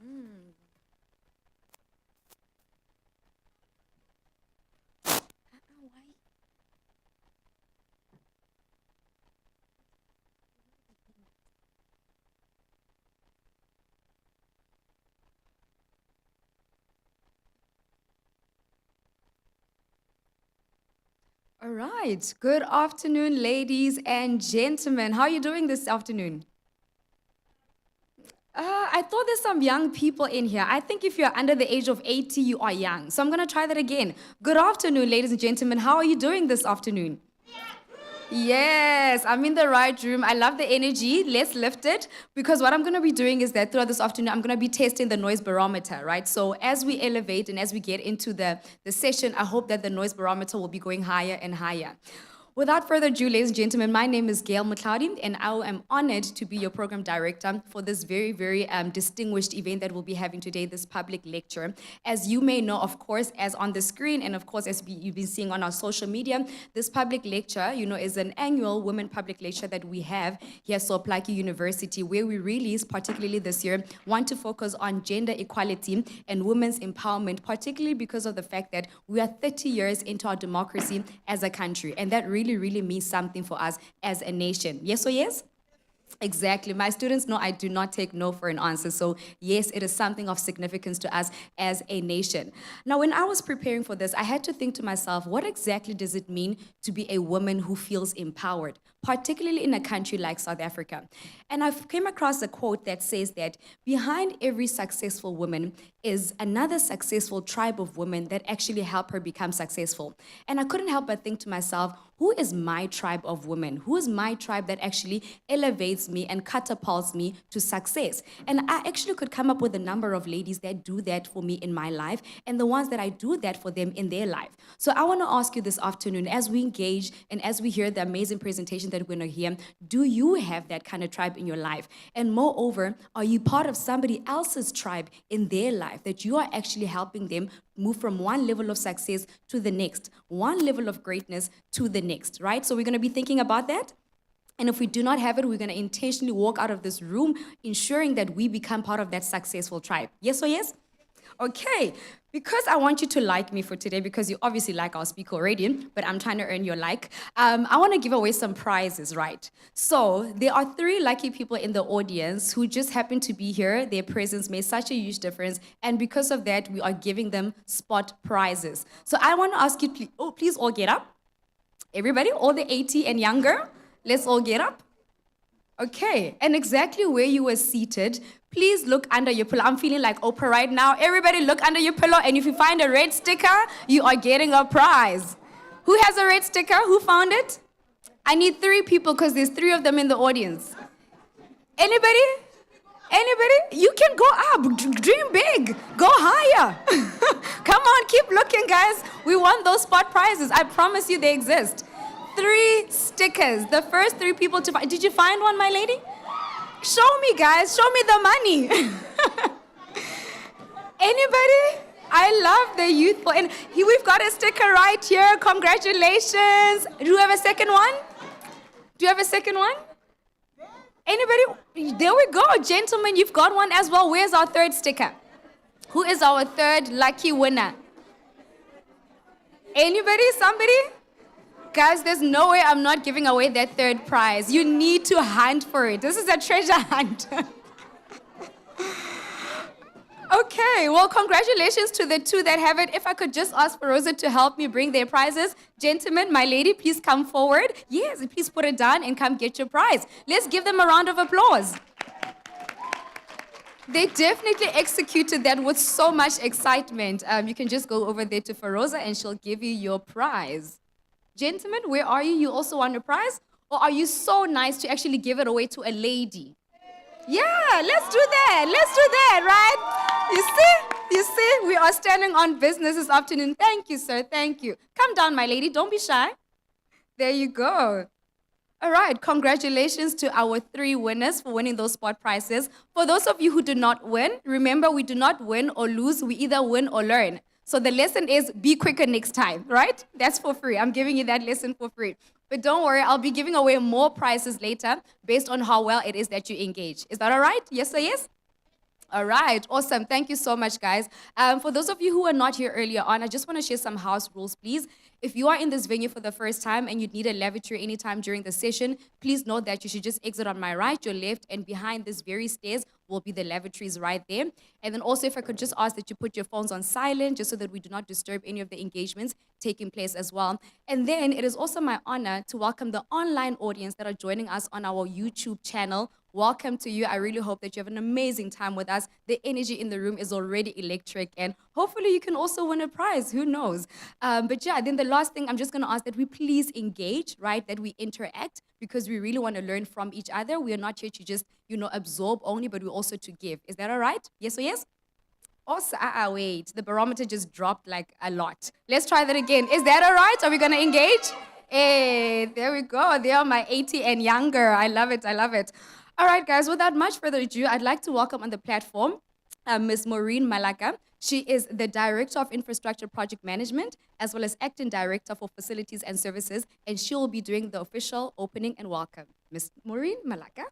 Mm. Why? All right. Good afternoon, ladies and gentlemen. How are you doing this afternoon? I thought there's some young people in here. I think if you're under the age of 80, you are young. So I'm going to try that again. Good afternoon, ladies and gentlemen. How are you doing this afternoon? Yes, I'm in the right room. I love the energy. Let's lift it because what I'm going to be doing is that throughout this afternoon, I'm going to be testing the noise barometer, right? So as we elevate and as we get into the session, I hope that the noise barometer will be going higher and higher. Without further ado, ladies and gentlemen, my name is Gail Mutladi, and I am honored to be your program director for this very, very distinguished event that we'll be having today, this public lecture. As you may know, of course, as on the screen, and of course, as you've been seeing on our social media, this public lecture, is an annual women public lecture that we have here at Plaatje University, where we really, particularly this year, want to focus on gender equality and women's empowerment, particularly because of the fact that we are 30 years into our democracy as a country, and that really means something for us as a nation. Yes or yes? Exactly. My students know I do not take no for an answer. So, yes, it is something of significance to us as a nation. Now, when I was preparing for this, I had to think to myself, what exactly does it mean to be a woman who feels empowered, particularly in a country like South Africa? And I came across a quote that says that behind every successful woman is another successful tribe of women that actually help her become successful. And I couldn't help but think to myself, who is my tribe of women? Who is my tribe that actually elevates me and catapults me to success? And I actually could come up with a number of ladies that do that for me in my life and the ones that I do that for them in their life. So I want to ask you this afternoon, as we engage and as we hear the amazing presentation that we're going to hear, do you have that kind of tribe in your life? And moreover, are you part of somebody else's tribe in their life that you are actually helping them move from one level of success to the next, one level of greatness to the next, right? So we're going to be thinking about that. And if we do not have it, we're going to intentionally walk out of this room, ensuring that we become part of that successful tribe. Yes or yes? Okay, because I want you to like me for today, because you obviously like our speaker already, but I'm trying to earn your like. I want to give away some prizes, right? So there are 3 lucky people in the audience who just happen to be here. Their presence made such a huge difference, and because of that, we are giving them spot prizes. So I want to ask you, please all get up. Everybody, all the 80 and younger, let's all get up. Okay, and exactly where you were seated, please look under your pillow. I'm feeling like Oprah right now. Everybody look under your pillow, and if you find a red sticker, you are getting a prize. Who has a red sticker? Who found it? I need 3 people because there's 3 of them in the audience. Anybody? Anybody? You can go up, dream big, go higher. Come on, keep looking, guys. We want those spot prizes. I promise you they exist. 3 stickers. The first 3 people to find. Did you find one, my lady? Show me, guys. Show me the money. Anybody? I love the youthful. And we've got a sticker right here. Congratulations. Do you have a second one? Do you have a second one? Anybody? There we go. Gentlemen, you've got one as well. Where's our 3rd sticker? Who is our 3rd lucky winner? Anybody? Somebody? Guys, there's no way I'm not giving away that 3rd prize. You need to hunt for it. This is a treasure hunt. Okay, well, congratulations to the 2 that have it. If I could just ask for Rosa to help me bring their prizes. Gentlemen, my lady, please come forward. Yes, please put it down and come get your prize. Let's give them a round of applause. They definitely executed that with so much excitement. You can just go over there to Faroza and she'll give you your prize. Gentlemen, where are you? You also want a prize? Or are you so nice to actually give it away to a lady? Yeah, let's do that. Let's do that, right? You see, we are standing on business this afternoon. Thank you, sir. Thank you. Come down, my lady. Don't be shy. There you go. All right, congratulations to our 3 winners for winning those spot prizes. For those of you who do not win, remember we do not win or lose. We either win or learn. So the lesson is be quicker next time, right? That's for free. I'm giving you that lesson for free. But don't worry, I'll be giving away more prizes later based on how well it is that you engage. Is that all right? Yes or yes? All right, awesome. Thank you so much, guys. For those of you who were not here earlier on, I just want to share some house rules, please. If you are in this venue for the first time and you need a lavatory anytime during the session, please note that you should just exit on my right, your left, and behind this very stairs will be the lavatories right there. And then also, if I could just ask that you put your phones on silent, just so that we do not disturb any of the engagements taking place as well. And then it is also my honor to welcome the online audience that are joining us on our YouTube channel. Welcome to you. I really hope that you have an amazing time with us. The energy in the room is already electric, and hopefully you can also win a prize. Who knows? But yeah, then the last thing, I'm just going to ask that we please engage, right? That we interact, because we really want to learn from each other. We are not here to just, absorb only, but we also to give. Is that all right? Yes or yes? Also, wait, the barometer just dropped like a lot. Let's try that again. Is that all right? Are we going to engage? Hey, there we go. They are my 80 and younger. I love it. I love it. All right, guys, without much further ado, I'd like to welcome on the platform Ms. Maureen Malaka. She is the Director of Infrastructure Project Management, as well as Acting Director for Facilities and Services, and she will be doing the official opening and welcome. Ms. Maureen Malaka.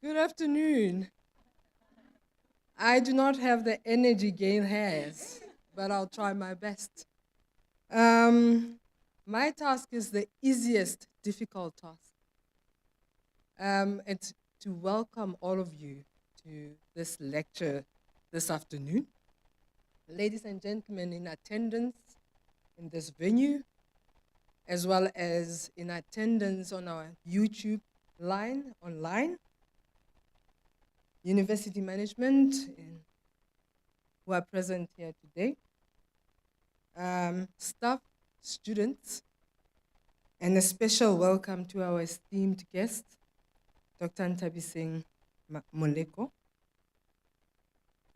Good afternoon. I do not have the energy Gail has, but I'll try my best. My task is the easiest difficult task. It's to welcome all of you to this lecture this afternoon. Ladies and gentlemen in attendance in this venue, as well as in attendance on our YouTube online, university management who are present here today, staff, students, and a special welcome to our esteemed guest, Dr. Nthabiseng Moleko.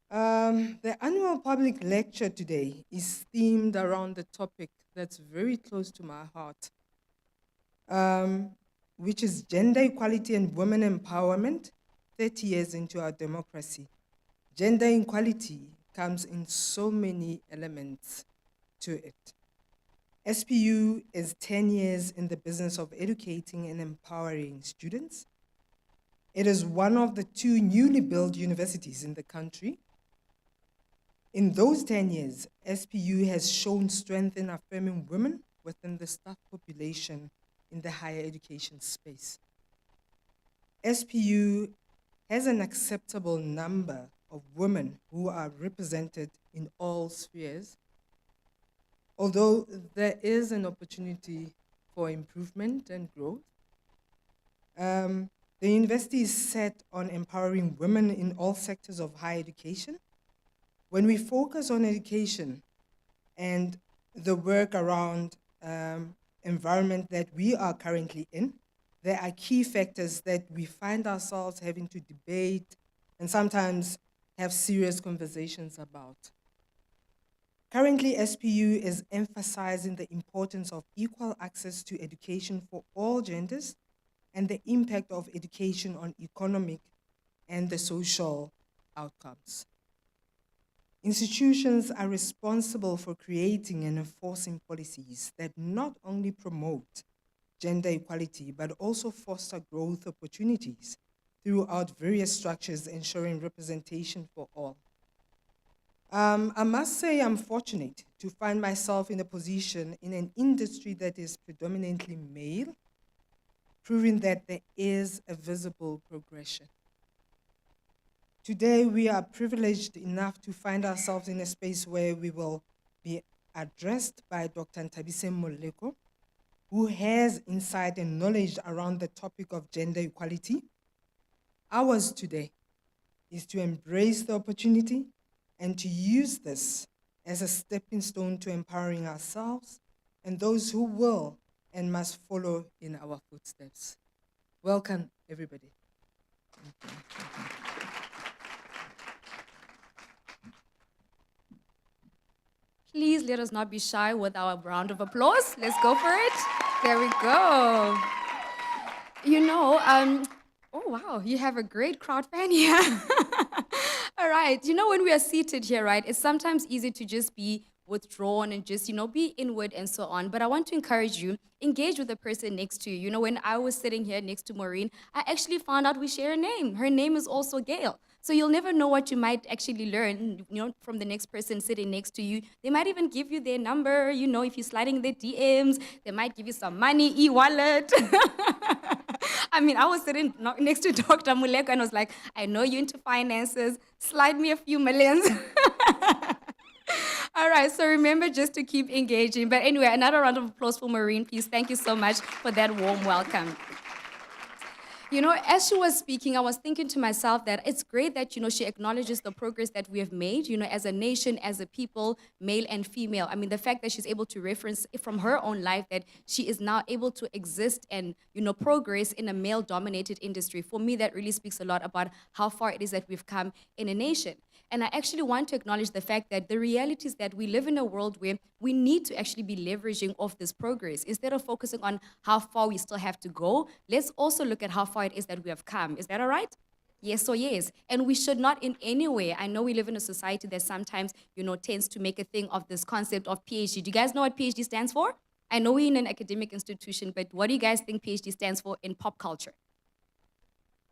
The annual public lecture today is themed around the topic that's very close to my heart, which is gender equality and women empowerment 30 years into our democracy. Gender equality comes in so many elements to it. SPU is 10 years in the business of educating and empowering students. It is one of the 2 newly built universities in the country. In those 10 years, SPU has shown strength in affirming women within the staff population in the higher education space. SPU has an acceptable number of women who are represented in all spheres, although there is an opportunity for improvement and growth. The university is set on empowering women in all sectors of higher education. When we focus on education and the work around environment that we are currently in, there are key factors that we find ourselves having to debate and sometimes have serious conversations about. Currently, SPU is emphasizing the importance of equal access to education for all genders and the impact of education on economic and the social outcomes. Institutions are responsible for creating and enforcing policies that not only promote gender equality, but also foster growth opportunities throughout various structures ensuring representation for all. I must say I'm fortunate to find myself in a position in an industry that is predominantly male, proving that there is a visible progression. Today, we are privileged enough to find ourselves in a space where we will be addressed by Dr. Nthabiseng Moleko, who has insight and knowledge around the topic of gender equality. Ours today is to embrace the opportunity and to use this as a stepping stone to empowering ourselves and those who will and must follow in our footsteps. Welcome, everybody. Please let us not be shy with our round of applause. Let's go for it. There we go. Oh wow, you have a great crowd fan here. All right, when we are seated here, right, it's sometimes easy to just be withdrawn and just, be inward and so on. But I want to encourage you, engage with the person next to you. When I was sitting here next to Maureen, I actually found out we share a name. Her name is also Gail. So you'll never know what you might actually learn, from the next person sitting next to you. They might even give you their number, if you're sliding in their DMs. They might give you some money, e-wallet. I was sitting next to Dr. Moleko and I was like, I know you're into finances. Slide me a few millions. All right, so remember just to keep engaging. But anyway, another round of applause for Maureen, please. Thank you so much for that warm welcome. As she was speaking, I was thinking to myself that it's great that, she acknowledges the progress that we have made, as a nation, as a people, male and female. The fact that she's able to reference from her own life that she is now able to exist and, progress in a male-dominated industry. For me, that really speaks a lot about how far it is that we've come in a nation. And I actually want to acknowledge the fact that the reality is that we live in a world where we need to actually be leveraging off this progress. Instead of focusing on how far we still have to go, let's also look at how far it is that we have come. Is that all right? Yes or yes. And we should not in any way, I know we live in a society that sometimes, tends to make a thing of this concept of PhD. Do you guys know what PhD stands for? I know we're in an academic institution, but what do you guys think PhD stands for in pop culture?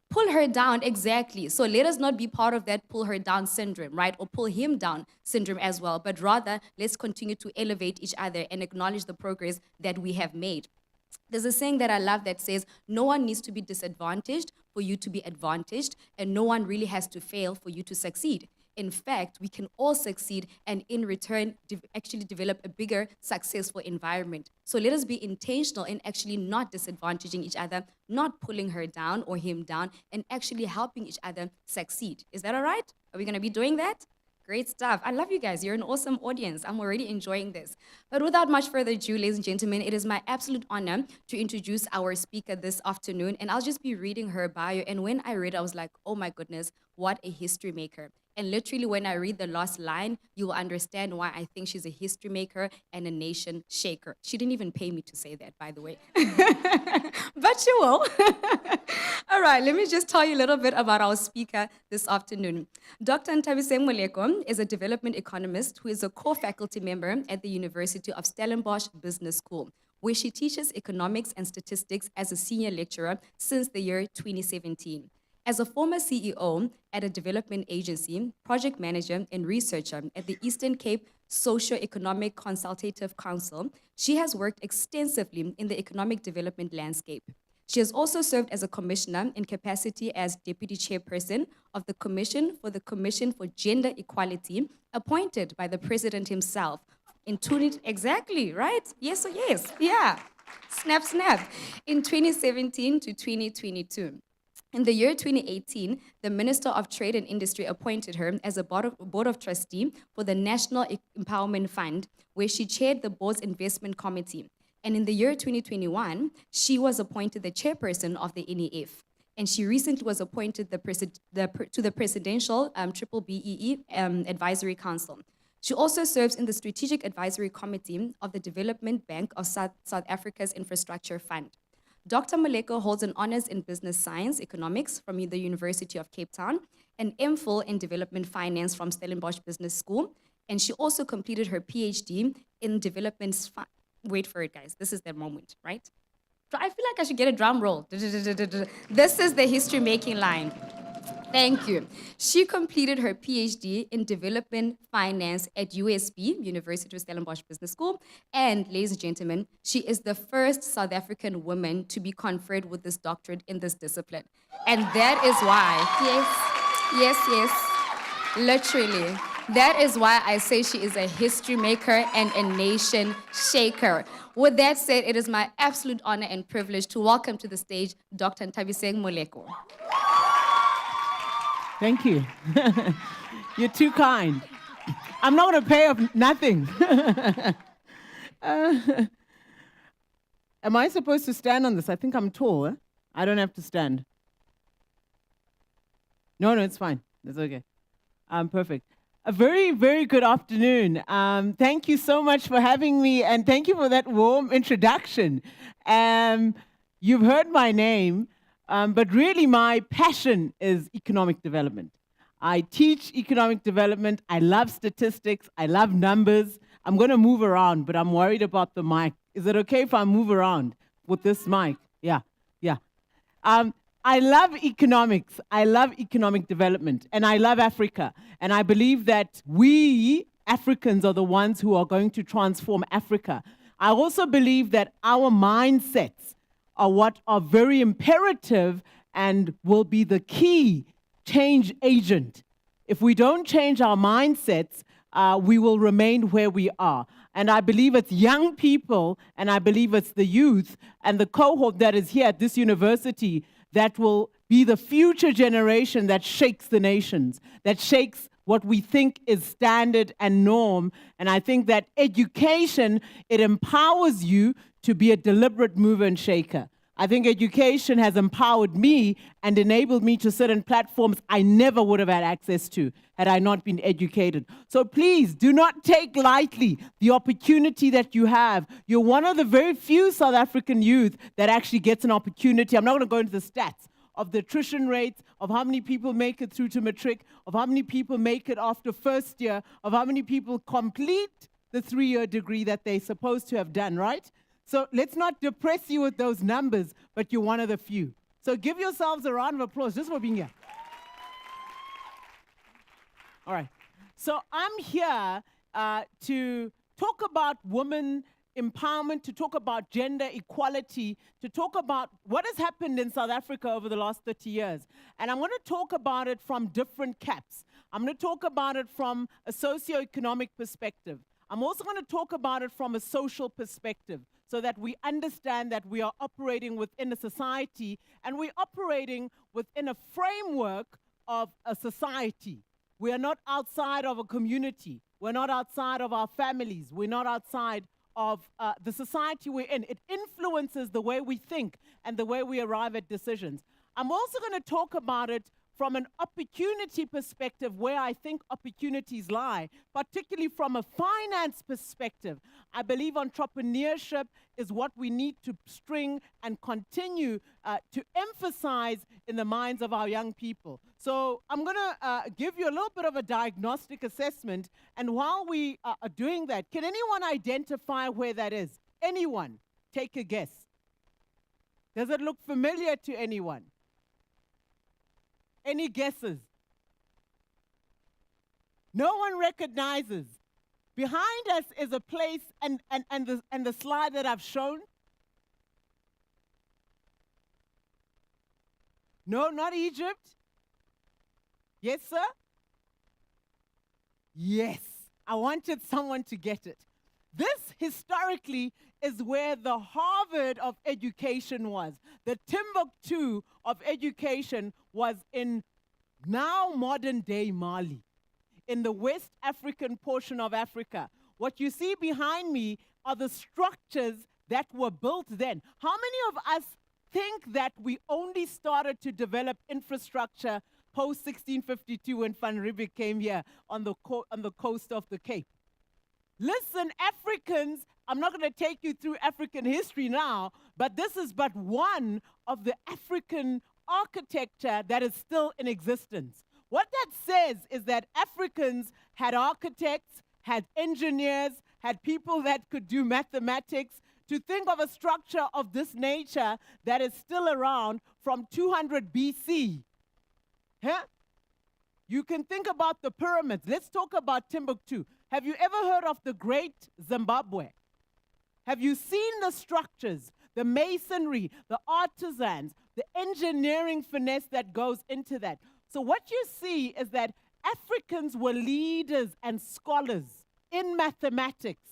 Pull her down, exactly. So let us not be part of that pull her down syndrome, right? Or pull him down syndrome as well. But rather, let's continue to elevate each other and acknowledge the progress that we have made. There's a saying that I love that says, no one needs to be disadvantaged for you to be advantaged, and no one really has to fail for you to succeed. In fact, we can all succeed and in return actually develop a bigger, successful environment. So let us be intentional in actually not disadvantaging each other, not pulling her down or him down, and actually helping each other succeed. Is that all right? Are we going to be doing that? Great stuff. I love you guys. You're an awesome audience. I'm already enjoying this. But without much further ado, ladies and gentlemen, it is my absolute honor to introduce our speaker this afternoon. And I'll just be reading her bio. And when I read it, I was like, oh my goodness, what a history maker. And literally, when I read the last line, you will understand why I think she's a history maker and a nation shaker. She didn't even pay me to say that, by the way. But she will. All right, let me just tell you a little bit about our speaker this afternoon. Dr. Nthabiseng Moleko is a development economist who is a core faculty member at the University of Stellenbosch Business School, where she teaches economics and statistics as a senior lecturer since the year 2017. As a former CEO at a development agency, project manager, and researcher at the Eastern Cape Socio-Economic Consultative Council, she has worked extensively in the economic development landscape. She has also served as a commissioner in capacity as deputy chairperson of the Commission for Gender Equality, appointed by the president himself in exactly, right? Yes or yes? Yeah. Snap, snap. In 2017 to 2022. In the year 2018, the Minister of Trade and Industry appointed her as a board of trustee for the National Empowerment Fund, where she chaired the board's investment committee. And in the year 2021, she was appointed the chairperson of the NEF. And she recently was appointed to the Presidential BBEE Advisory Council. She also serves in the Strategic Advisory Committee of the Development Bank of South Africa's Infrastructure Fund. Dr. Moleko holds an honors in business science, economics from the University of Cape Town, an MPhil in development finance from Stellenbosch Business School, and she also completed her PhD in development. Wait for it, guys. This is the moment, right? I feel like I should get a drum roll. This is the history-making line. Thank you. She completed her PhD in development finance at USB, University of Stellenbosch Business School. And ladies and gentlemen, she is the first South African woman to be conferred with this doctorate in this discipline. And that is why, yes, literally, that is why I say she is a history maker and a nation shaker. With that said, it is my absolute honor and privilege to welcome to the stage Dr. Nthabiseng Moleko. Thank you. You're too kind. I'm not going to pay off nothing. Am I supposed to stand on this? I think I'm tall. Eh? I don't have to stand. No, it's fine. It's okay. Perfect. A very, very good afternoon. Thank you so much for having me, and thank you for that warm introduction. You've heard my name. But really, my passion is economic development. I teach economic development. I love statistics. I love numbers. I'm going to move around, but I'm worried about the mic. Is it okay if I move around with this mic? Yeah, yeah. I love economics. I love economic development, and I love Africa. And I believe that we Africans are the ones who are going to transform Africa. I also believe that our mindsets are what are very imperative and will be the key change agent. If we don't change our mindsets, we will remain where we are. And I believe it's young people, and I believe it's the youth and the cohort that is here at this university that will be the future generation that shakes the nations, that shakes what we think is standard and norm. And I think that education, it empowers you to be a deliberate mover and shaker. I think education has empowered me and enabled me to sit in platforms I never would have had access to had I not been educated. So please do not take lightly the opportunity that you have. You're one of the very few South African youth that actually gets an opportunity. I'm not going to go into the stats of the attrition rates, of how many people make it through to matric, of how many people make it after first year, of how many people complete the 3-year degree that they're supposed to have done, right? So let's not depress you with those numbers, but you're one of the few. So give yourselves a round of applause just for being here. All right. So I'm here to talk about women empowerment, to talk about gender equality, to talk about what has happened in South Africa over the last 30 years. And I'm going to talk about it from different caps. I'm going to talk about it from a socioeconomic perspective. I'm also going to talk about it from a social perspective, so that we understand that we are operating within a society and we're operating within a framework of a society. We are not outside of a community. We're not outside of our families. We're not outside of the society we're in. It influences the way we think and the way we arrive at decisions. I'm also going to talk about it from an opportunity perspective, where I think opportunities lie, particularly from a finance perspective. I believe entrepreneurship is what we need to string and continue to emphasize in the minds of our young people. So I'm going to give you a little bit of a diagnostic assessment, and while we are doing that, can anyone identify where that is? Anyone? Take a guess. Does it look familiar to anyone? Any guesses? No one recognizes. Behind us is a place, and the slide that I've shown. No, not Egypt. Yes, sir? Yes. I wanted someone to get it. This, historically, is where the Harvard of education was. The Timbuktu of education was in now modern-day Mali, in the West African portion of Africa. What you see behind me are the structures that were built then. How many of us think that we only started to develop infrastructure post-1652 when Van Riebeeck came here on the coast of the Cape? Listen, Africans, I'm not going to take you through African history now, but this is but one of the African architecture that is still in existence. What that says is that Africans had architects, had engineers, had people that could do mathematics. To think of a structure of this nature that is still around from 200 BC. Huh? You can think about the pyramids. Let's talk about Timbuktu. Have you ever heard of the Great Zimbabwe? Have you seen the structures, the masonry, the artisans, the engineering finesse that goes into that? So what you see is that Africans were leaders and scholars in mathematics.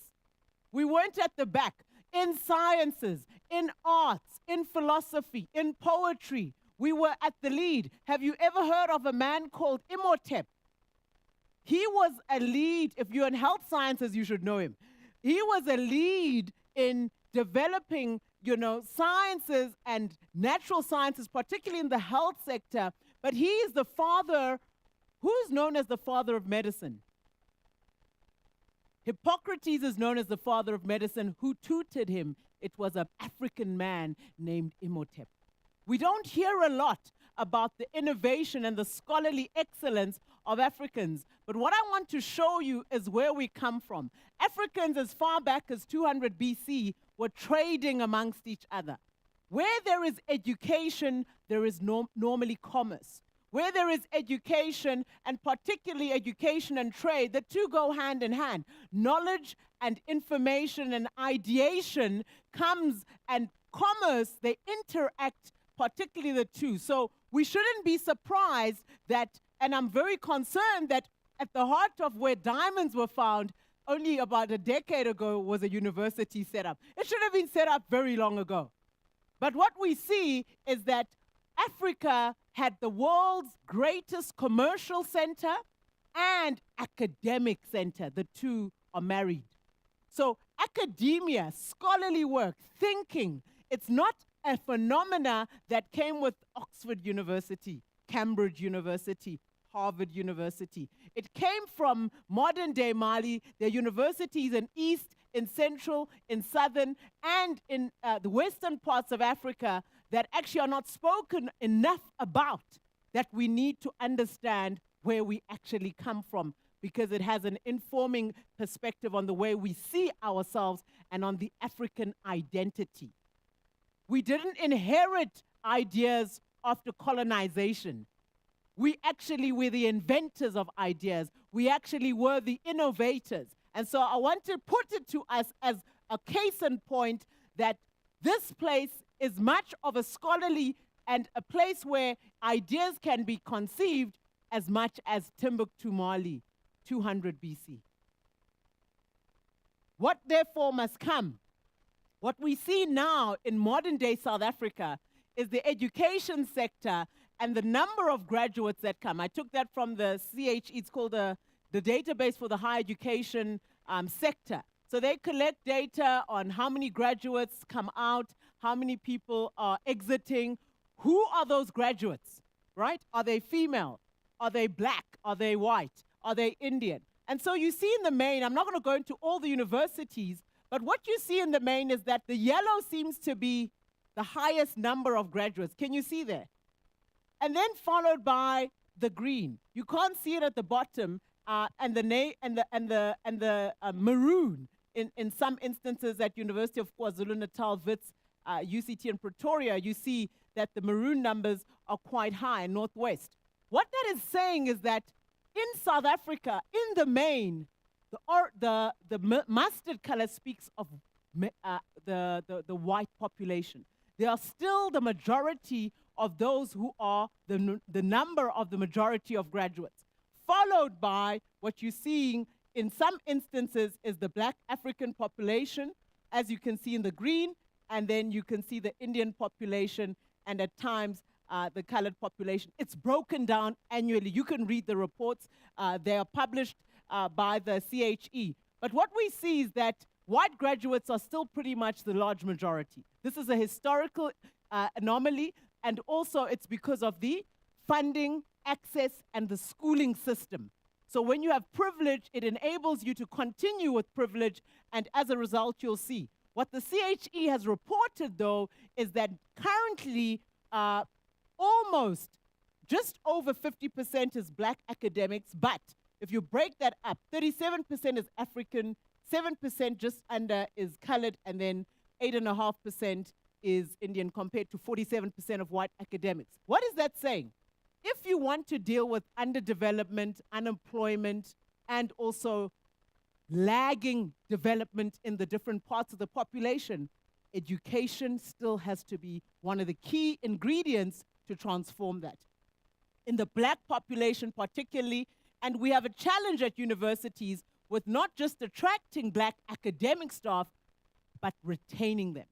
We weren't at the back. In sciences, in arts, in philosophy, in poetry, we were at the lead. Have you ever heard of a man called Imhotep? He was a lead. If you're in health sciences, you should know him. He was a lead in developing, sciences and natural sciences, particularly in the health sector. But he is the father, who's known as the father of medicine. Hippocrates is known as the father of medicine. Who tutored him? It was an African man named Imhotep. We don't hear a lot about the innovation and the scholarly excellence of Africans. But what I want to show you is where we come from. Africans, as far back as 200 BC, were trading amongst each other. Where there is education, there is normally commerce. Where there is education, and particularly education and trade, the two go hand in hand. Knowledge and information and ideation comes, and commerce, they interact, particularly the two. So we shouldn't be surprised that, and I'm very concerned that at the heart of where diamonds were found, only about a decade ago was a university set up. It should have been set up very long ago. But what we see is that Africa had the world's greatest commercial center and academic center. The two are married. So academia, scholarly work, thinking, it's not a phenomena that came with Oxford University, Cambridge University, Harvard University. It came from modern-day Mali. There are universities in East, in Central, in Southern, and in the Western parts of Africa that actually are not spoken enough about, that we need to understand where we actually come from, because it has an informing perspective on the way we see ourselves and on the African identity. We didn't inherit ideas after colonization. We actually were the inventors of ideas. We actually were the innovators. And so I want to put it to us as a case in point that this place is much of a scholarly and a place where ideas can be conceived as much as Timbuktu, Mali, 200 BC. What therefore must come? What we see now in modern-day South Africa is the education sector and the number of graduates that come. I took that from the CHE, it's called the database for the higher education sector. So they collect data on how many graduates come out, how many people are exiting. Who are those graduates, right? Are they female? Are they black? Are they white? Are they Indian? And so you see in the main, I'm not going to go into all the universities, but what you see in the main is that the yellow seems to be the highest number of graduates. Can you see there? And then followed by the green. You can't see it at the bottom, and the maroon in some instances at University of KwaZulu-Natal, Wits, UCT and Pretoria, you see that the maroon numbers are quite high in Northwest. What that is saying is that in South Africa, in the main, the mustard color speaks of the white population. They are still the majority of those who are the number of the majority of graduates, followed by what you're seeing in some instances is the black African population, as you can see in the green, and then you can see the Indian population, and at times the colored population. It's broken down annually. You can read the reports. They are published by the CHE. But what we see is that white graduates are still pretty much the large majority. This is a historical anomaly, and also it's because of the funding, access, and the schooling system. So when you have privilege, it enables you to continue with privilege, and as a result, you'll see. What the CHE has reported, though, is that currently almost just over 50% is black academics, but if you break that up, 37% is African, 7% just under is colored, and then 8.5% is Indian compared to 47% of white academics. What is that saying? If you want to deal with underdevelopment, unemployment, and also lagging development in the different parts of the population, education still has to be one of the key ingredients to transform that. In the black population particularly, and we have a challenge at universities with not just attracting black academic staff, but retaining them.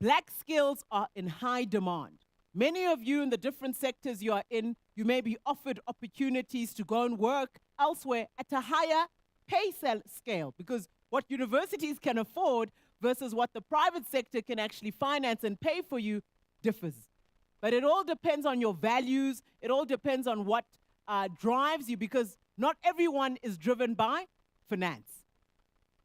Black skills are in high demand. Many of you in the different sectors you are in, you may be offered opportunities to go and work elsewhere at a higher pay scale, because what universities can afford versus what the private sector can actually finance and pay for you differs. But it all depends on your values. It all depends on what drives you, because not everyone is driven by finance.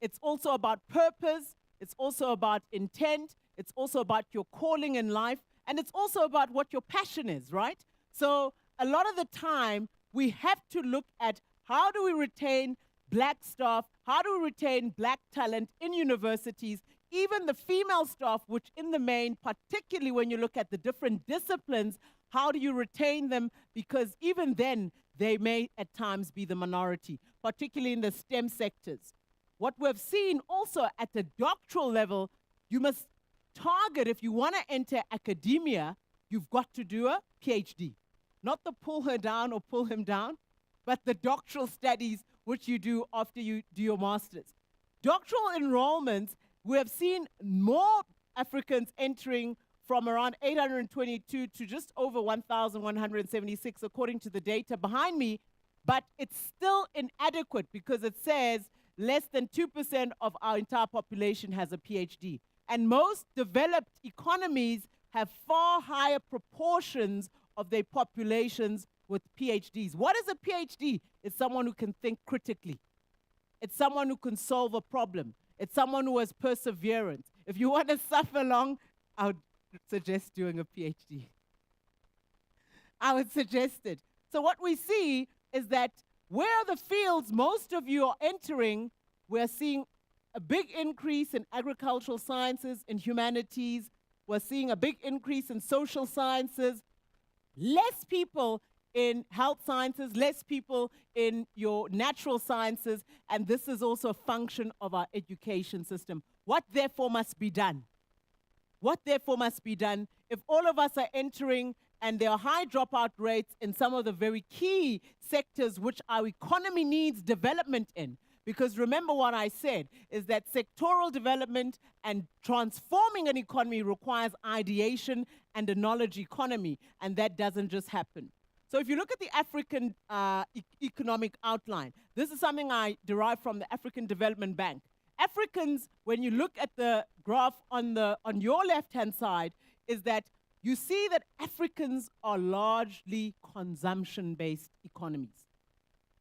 It's also about purpose. It's also about intent. It's also about your calling in life. And it's also about what your passion is, right? So a lot of the time, we have to look at how do we retain black staff, how do we retain black talent in universities, even the female staff, which in the main, particularly when you look at the different disciplines, how do you retain them? Because even then, they may at times be the minority, particularly in the STEM sectors. What we've seen also at the doctoral level, you must target, if you want to enter academia, you've got to do a PhD. Not the pull her down or pull him down, but the doctoral studies which you do after you do your master's. Doctoral enrollments, we have seen more Africans entering from around 822 to just over 1,176, according to the data behind me, but it's still inadequate because it says less than 2% of our entire population has a PhD. And most developed economies have far higher proportions of their populations with PhDs. What is a PhD? It's someone who can think critically. It's someone who can solve a problem. It's someone who has perseverance. If you want to suffer long, I would suggest doing a PhD. I would suggest it. So what we see is that where the fields most of you are entering, we're seeing a big increase in agricultural sciences, in humanities. We're seeing a big increase in social sciences. Less people in health sciences, less people in your natural sciences, and this is also a function of our education system. What therefore must be done? What therefore must be done if all of us are entering and there are high dropout rates in some of the very key sectors which our economy needs development in? Because remember what I said, is that sectoral development and transforming an economy requires ideation and a knowledge economy, and that doesn't just happen. So if you look at the African economic outline, this is something I derived from the African Development Bank. Africans, when you look at the graph on your left-hand side, is that you see that Africans are largely consumption-based economies.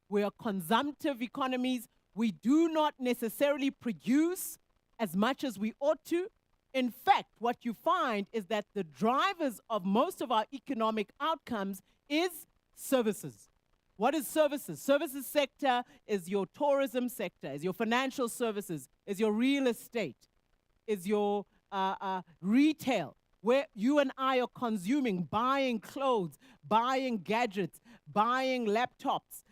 We are consumptive economies. We do not necessarily produce as much as we ought to. In fact, what you find is that the drivers of most of our economic outcomes is services. What is services? Services sector is your tourism sector, is your financial services, is your real estate, is your retail, where you and I are consuming, buying clothes, buying gadgets, buying laptops,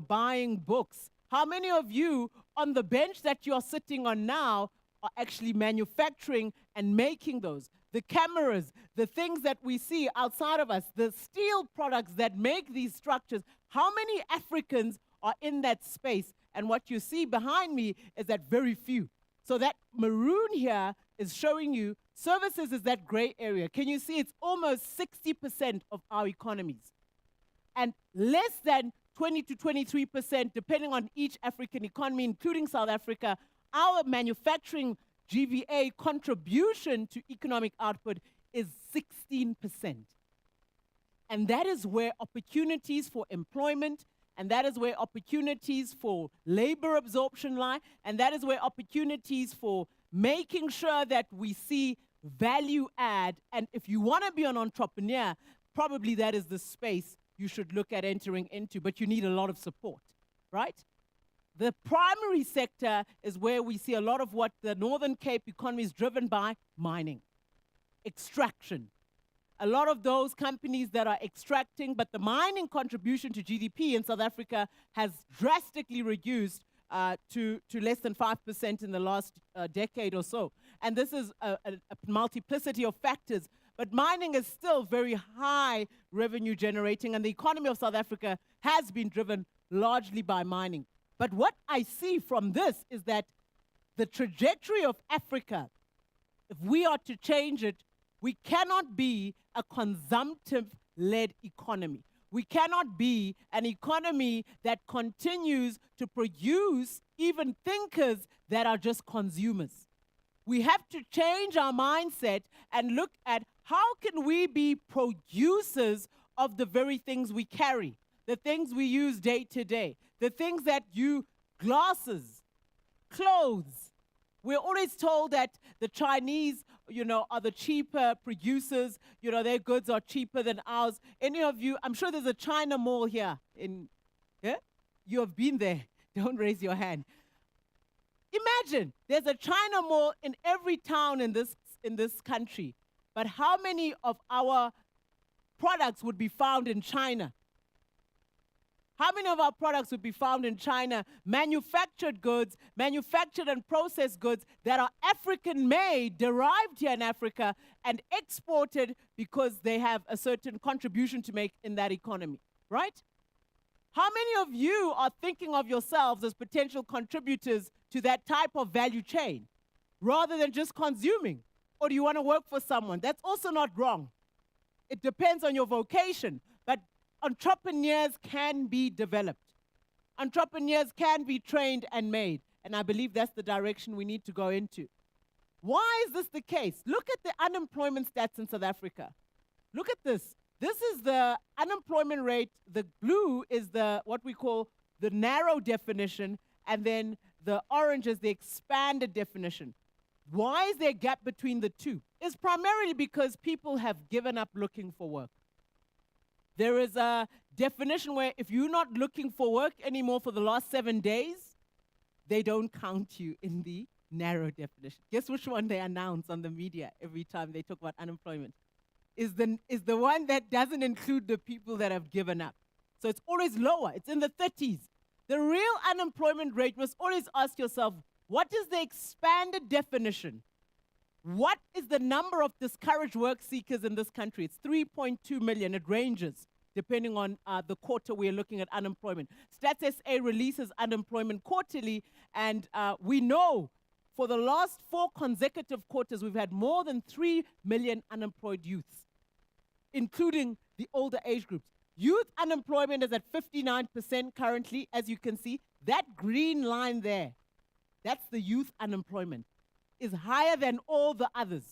buying books. How many of you on the bench that you're sitting on now are actually manufacturing and making those? The cameras, the things that we see outside of us, the steel products that make these structures, how many Africans are in that space? And what you see behind me is that very few. So that maroon here is showing you services is that gray area. Can you see it's almost 60% of our economies? And less than 20 to 23%, depending on each African economy, including South Africa, our manufacturing GVA contribution to economic output is 16%. And that is where opportunities for employment, and that is where opportunities for labor absorption lie, and that is where opportunities for making sure that we see value add. And if you want to be an entrepreneur, probably that is the space you should look at entering into, but you need a lot of support, right? The primary sector is where we see a lot of what the Northern Cape economy is driven by: mining, extraction. A lot of those companies that are extracting, but the mining contribution to GDP in South Africa has drastically reduced to less than 5% in the last decade or so. And this is a multiplicity of factors. But mining is still very high revenue generating, and the economy of South Africa has been driven largely by mining. But what I see from this is that the trajectory of Africa, if we are to change it, we cannot be a consumptive-led economy. We cannot be an economy that continues to produce even thinkers that are just consumers. We have to change our mindset and look at how can we be producers of the very things we carry, the things we use day to day, the things that you, glasses, clothes, We're always told that the Chinese, are the cheaper producers. Their goods are cheaper than ours. Any of you, I'm sure there's a China mall here. Yeah? You have been there. Don't raise your hand. Imagine there's a China mall in every town in this country. But how many of our products would be found in China? How many of our products would be found in China? Manufactured goods, manufactured and processed goods that are African-made, derived here in Africa, and exported because they have a certain contribution to make in that economy, right? How many of you are thinking of yourselves as potential contributors to that type of value chain, rather than just consuming? Or do you want to work for someone? That's also not wrong. It depends on your vocation, but entrepreneurs can be developed. Entrepreneurs can be trained and made, and I believe that's the direction we need to go into. Why is this the case? Look at the unemployment stats in South Africa. Look at this. This is the unemployment rate. The blue is what we call the narrow definition, and then the orange is the expanded definition. Why is there a gap between the two? It's primarily because people have given up looking for work. There is a definition where if you're not looking for work anymore for the last 7 days, they don't count you in the narrow definition. Guess which one they announce on the media every time they talk about unemployment? Is the one that doesn't include the people that have given up. So it's always lower. It's in the 30s. The real unemployment rate, must always ask yourself, what is the expanded definition? What is the number of discouraged work seekers in this country? It's 3.2 million. It ranges depending on the quarter we're looking at unemployment. Stats SA releases unemployment quarterly, and we know for the last 4 consecutive quarters, we've had more than 3 million unemployed youths, including the older age groups. Youth unemployment is at 59% currently, as you can see. That green line there, that's the youth unemployment, is higher than all the others.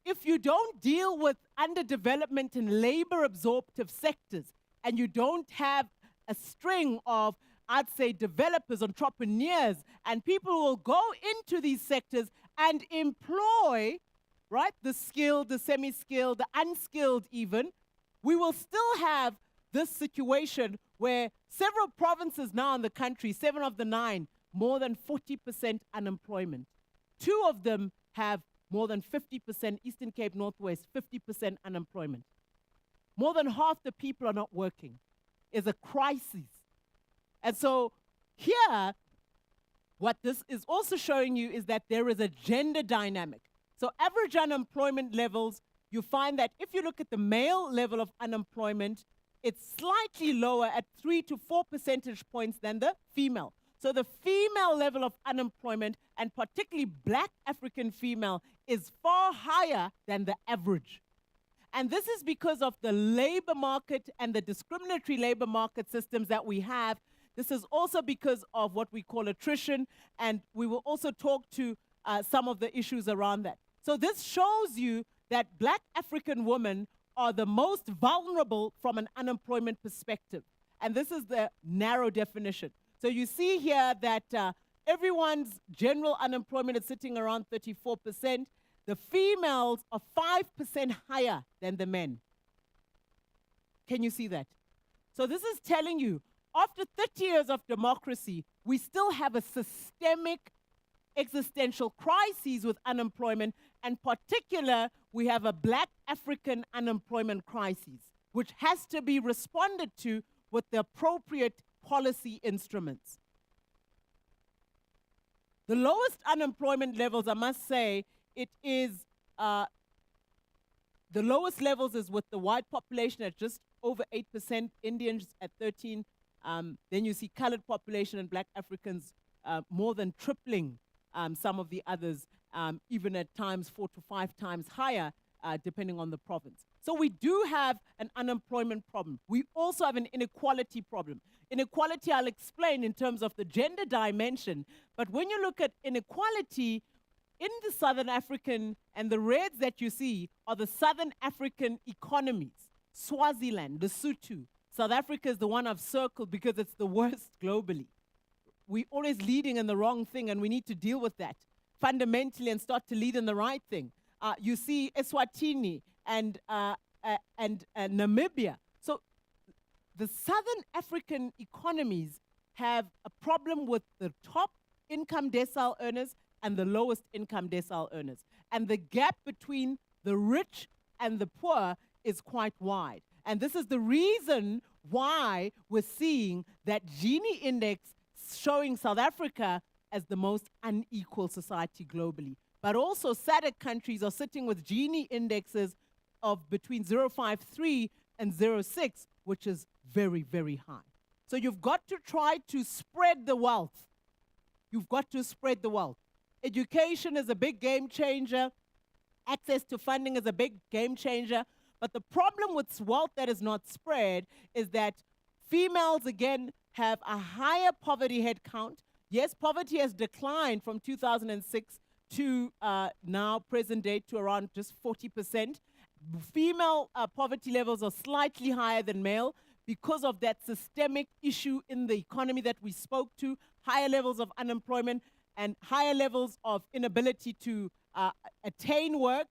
If you don't deal with underdevelopment in labor-absorptive sectors, and you don't have a string of, I'd say, developers, entrepreneurs, and people who will go into these sectors and employ, right, the skilled, the semi-skilled, the unskilled even, we will still have this situation where several provinces now in the country, 7 of the 9, more than 40% unemployment. 2 of them have more than 50%, Eastern Cape, Northwest, 50% unemployment. More than half the people are not working. It's a crisis. And so here, what this is also showing you is that there is a gender dynamic. So average unemployment levels, you find that if you look at the male level of unemployment, it's slightly lower at 3 to 4 percentage points than the female. So the female level of unemployment, and particularly black African female, is far higher than the average. And this is because of the labor market and the discriminatory labor market systems that we have. This is also because of what we call attrition, and we will also talk to some of the issues around that. So this shows you that black African women are the most vulnerable from an unemployment perspective. And this is the narrow definition. So you see here that everyone's general unemployment is sitting around 34%. The females are 5% higher than the men. Can you see that? So this is telling you, after 30 years of democracy, we still have a systemic existential crisis with unemployment, and particular, we have a black African unemployment crisis, which has to be responded to with the appropriate policy instruments. The lowest unemployment levels, I must say, it is, the lowest levels is with the white population at just over 8%, Indians at 13%, then you see colored population and black Africans more than tripling some of the others, even at times 4 to 5 times higher, depending on the province. So we do have an unemployment problem. We also have an inequality problem. Inequality I'll explain in terms of the gender dimension, but when you look at inequality in the Southern African, and the reds that you see are the Southern African economies, Swaziland, Lesotho. South Africa is the one I've circled because it's the worst globally. We're always leading in the wrong thing, and we need to deal with that. fundamentally and start to lead in the right thing. You see Eswatini and Namibia. So the Southern African economies have a problem with the top income decile earners and the lowest income decile earners. And the gap between the rich and the poor is quite wide. And this is the reason why we're seeing that Gini index showing South Africa as the most unequal society globally. But also SADC countries are sitting with Gini indexes of between 0.53 and 0.6, which is very, very high. So you've got to try to spread the wealth. You've got to spread the wealth. Education is a big game changer. Access to funding is a big game changer. But the problem with wealth that is not spread is that females, again, have a higher poverty head count. Yes, poverty has declined from 2006 to now present day to around just 40%. Female poverty levels are slightly higher than male because of that systemic issue in the economy that we spoke to, higher levels of unemployment and higher levels of inability to attain work,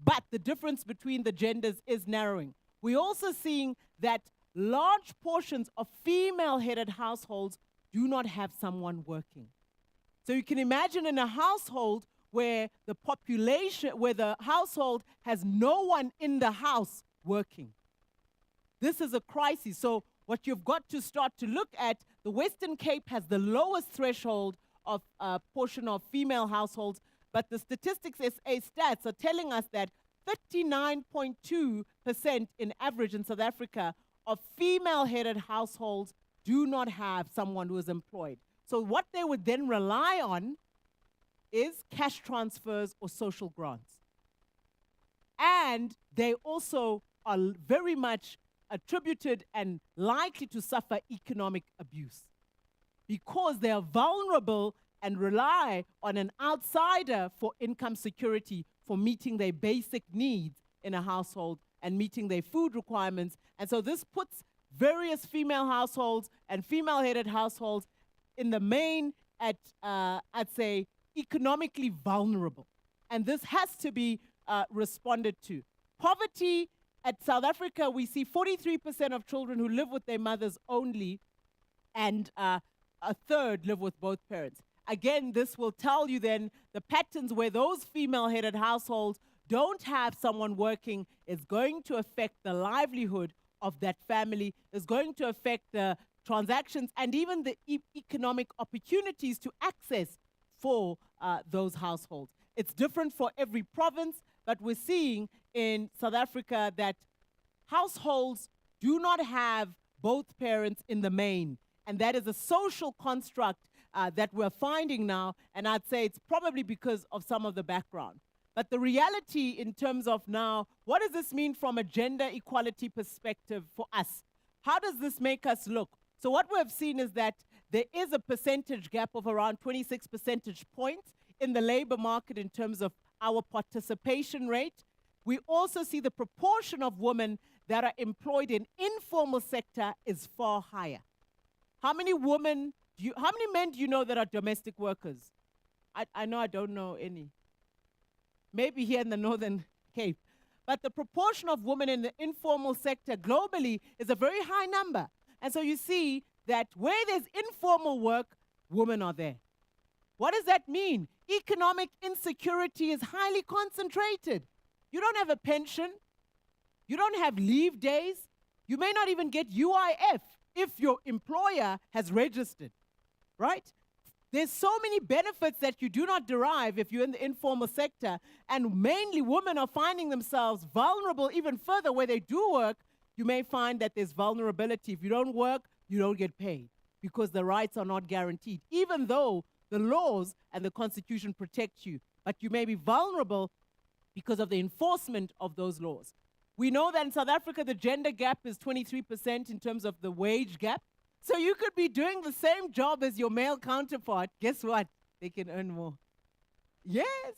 but the difference between the genders is narrowing. We're also seeing that large portions of female-headed households do not have someone working. So you can imagine in a household where the population, where the household has no one in the house working. This is a crisis. So what you've got to start to look at, the Western Cape has the lowest threshold of portion of female households, but the Statistics SA stats are telling us that 39.2% in average in South Africa of female-headed households do not have someone who is employed. So what they would then rely on is cash transfers or social grants. And they also are very much attributed and likely to suffer economic abuse because they are vulnerable and rely on an outsider for income security for meeting their basic needs in a household and meeting their food requirements. And so this puts various female households and female-headed households in the main at, I'd say, economically vulnerable. And this has to be responded to. Poverty at South Africa, we see 43% of children who live with their mothers only, and a third live with both parents. Again, this will tell you then the patterns where those female-headed households don't have someone working is going to affect the livelihood of that family, is going to affect the transactions and even the economic opportunities to access for those households. It's different for every province, but we're seeing in South Africa that households do not have both parents in the main. And that is a social construct that we're finding now, and I'd say it's probably because of some of the background. But the reality in terms of now, what does this mean from a gender equality perspective for us? How does this make us look? So what we've seen is that there is a percentage gap of around 26 percentage points in the labor market in terms of our participation rate. We also see the proportion of women that are employed in informal sector is far higher. How many men do you know that are domestic workers? I know I don't know any. Maybe here in the Northern Cape. But the proportion of women in the informal sector globally is a very high number. And so you see that where there's informal work, women are there. What does that mean? Economic insecurity is highly concentrated. You don't have a pension. You don't have leave days. You may not even get UIF if your employer has registered, right? There's so many benefits that you do not derive if you're in the informal sector, and mainly women are finding themselves vulnerable even further where they do work. You may find that there's vulnerability. If you don't work, you don't get paid because the rights are not guaranteed, even though the laws and the Constitution protect you. But you may be vulnerable because of the enforcement of those laws. We know that in South Africa, the gender gap is 23% in terms of the wage gap. So you could be doing the same job as your male counterpart. Guess what? They can earn more. Yes.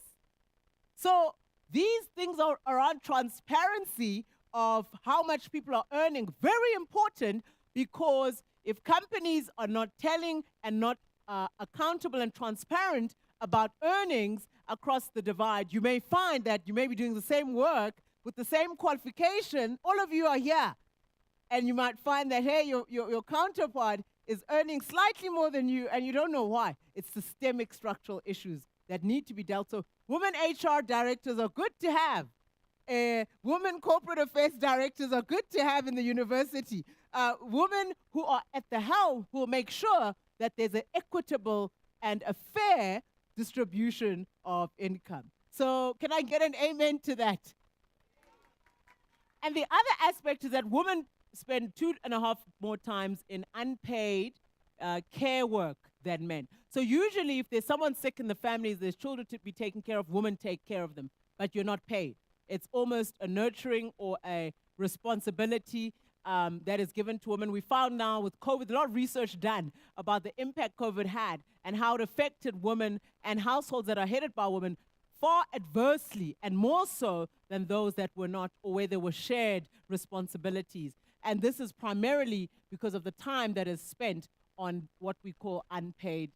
So these things are around transparency of how much people are earning. Very important, because if companies are not telling and not accountable and transparent about earnings across the divide, you may find that you may be doing the same work with the same qualification. All of you are here. And you might find that, hey, your counterpart is earning slightly more than you, and you don't know why. It's systemic structural issues that need to be dealt with. So women HR directors are good to have. Women corporate affairs directors are good to have in the university. Women who are at the helm will make sure that there's an equitable and a fair distribution of income. So can I get an amen to that? And the other aspect is that women spend 2.5 more times in unpaid care work than men. So usually if there's someone sick in the families, there's children to be taken care of, women take care of them, but you're not paid. It's almost a nurturing or a responsibility that is given to women. We found now with COVID, a lot of research done about the impact COVID had and how it affected women and households that are headed by women far adversely and more so than those that were not, or where there were shared responsibilities. And this is primarily because of the time that is spent on what we call unpaid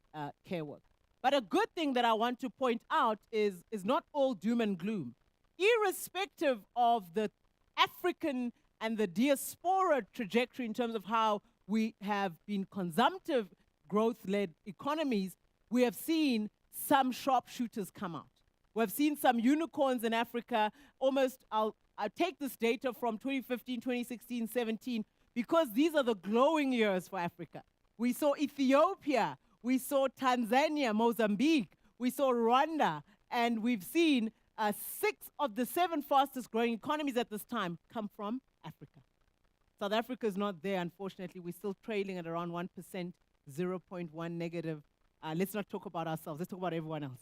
care work. But a good thing that I want to point out is not all doom and gloom. Irrespective of the African and the diaspora trajectory in terms of how we have been consumptive growth-led economies, we have seen some sharpshooters come out. We've seen some unicorns in Africa. Almost, I'll take this data from 2015, 2016, 17, because these are the glowing years for Africa. We saw Ethiopia, we saw Tanzania, Mozambique, we saw Rwanda, and we've seen 6 of the 7 fastest growing economies at this time come from Africa. South Africa is not there, unfortunately. We're still trailing at around 1%, 0.1 negative. Let's not talk about ourselves, let's talk about everyone else.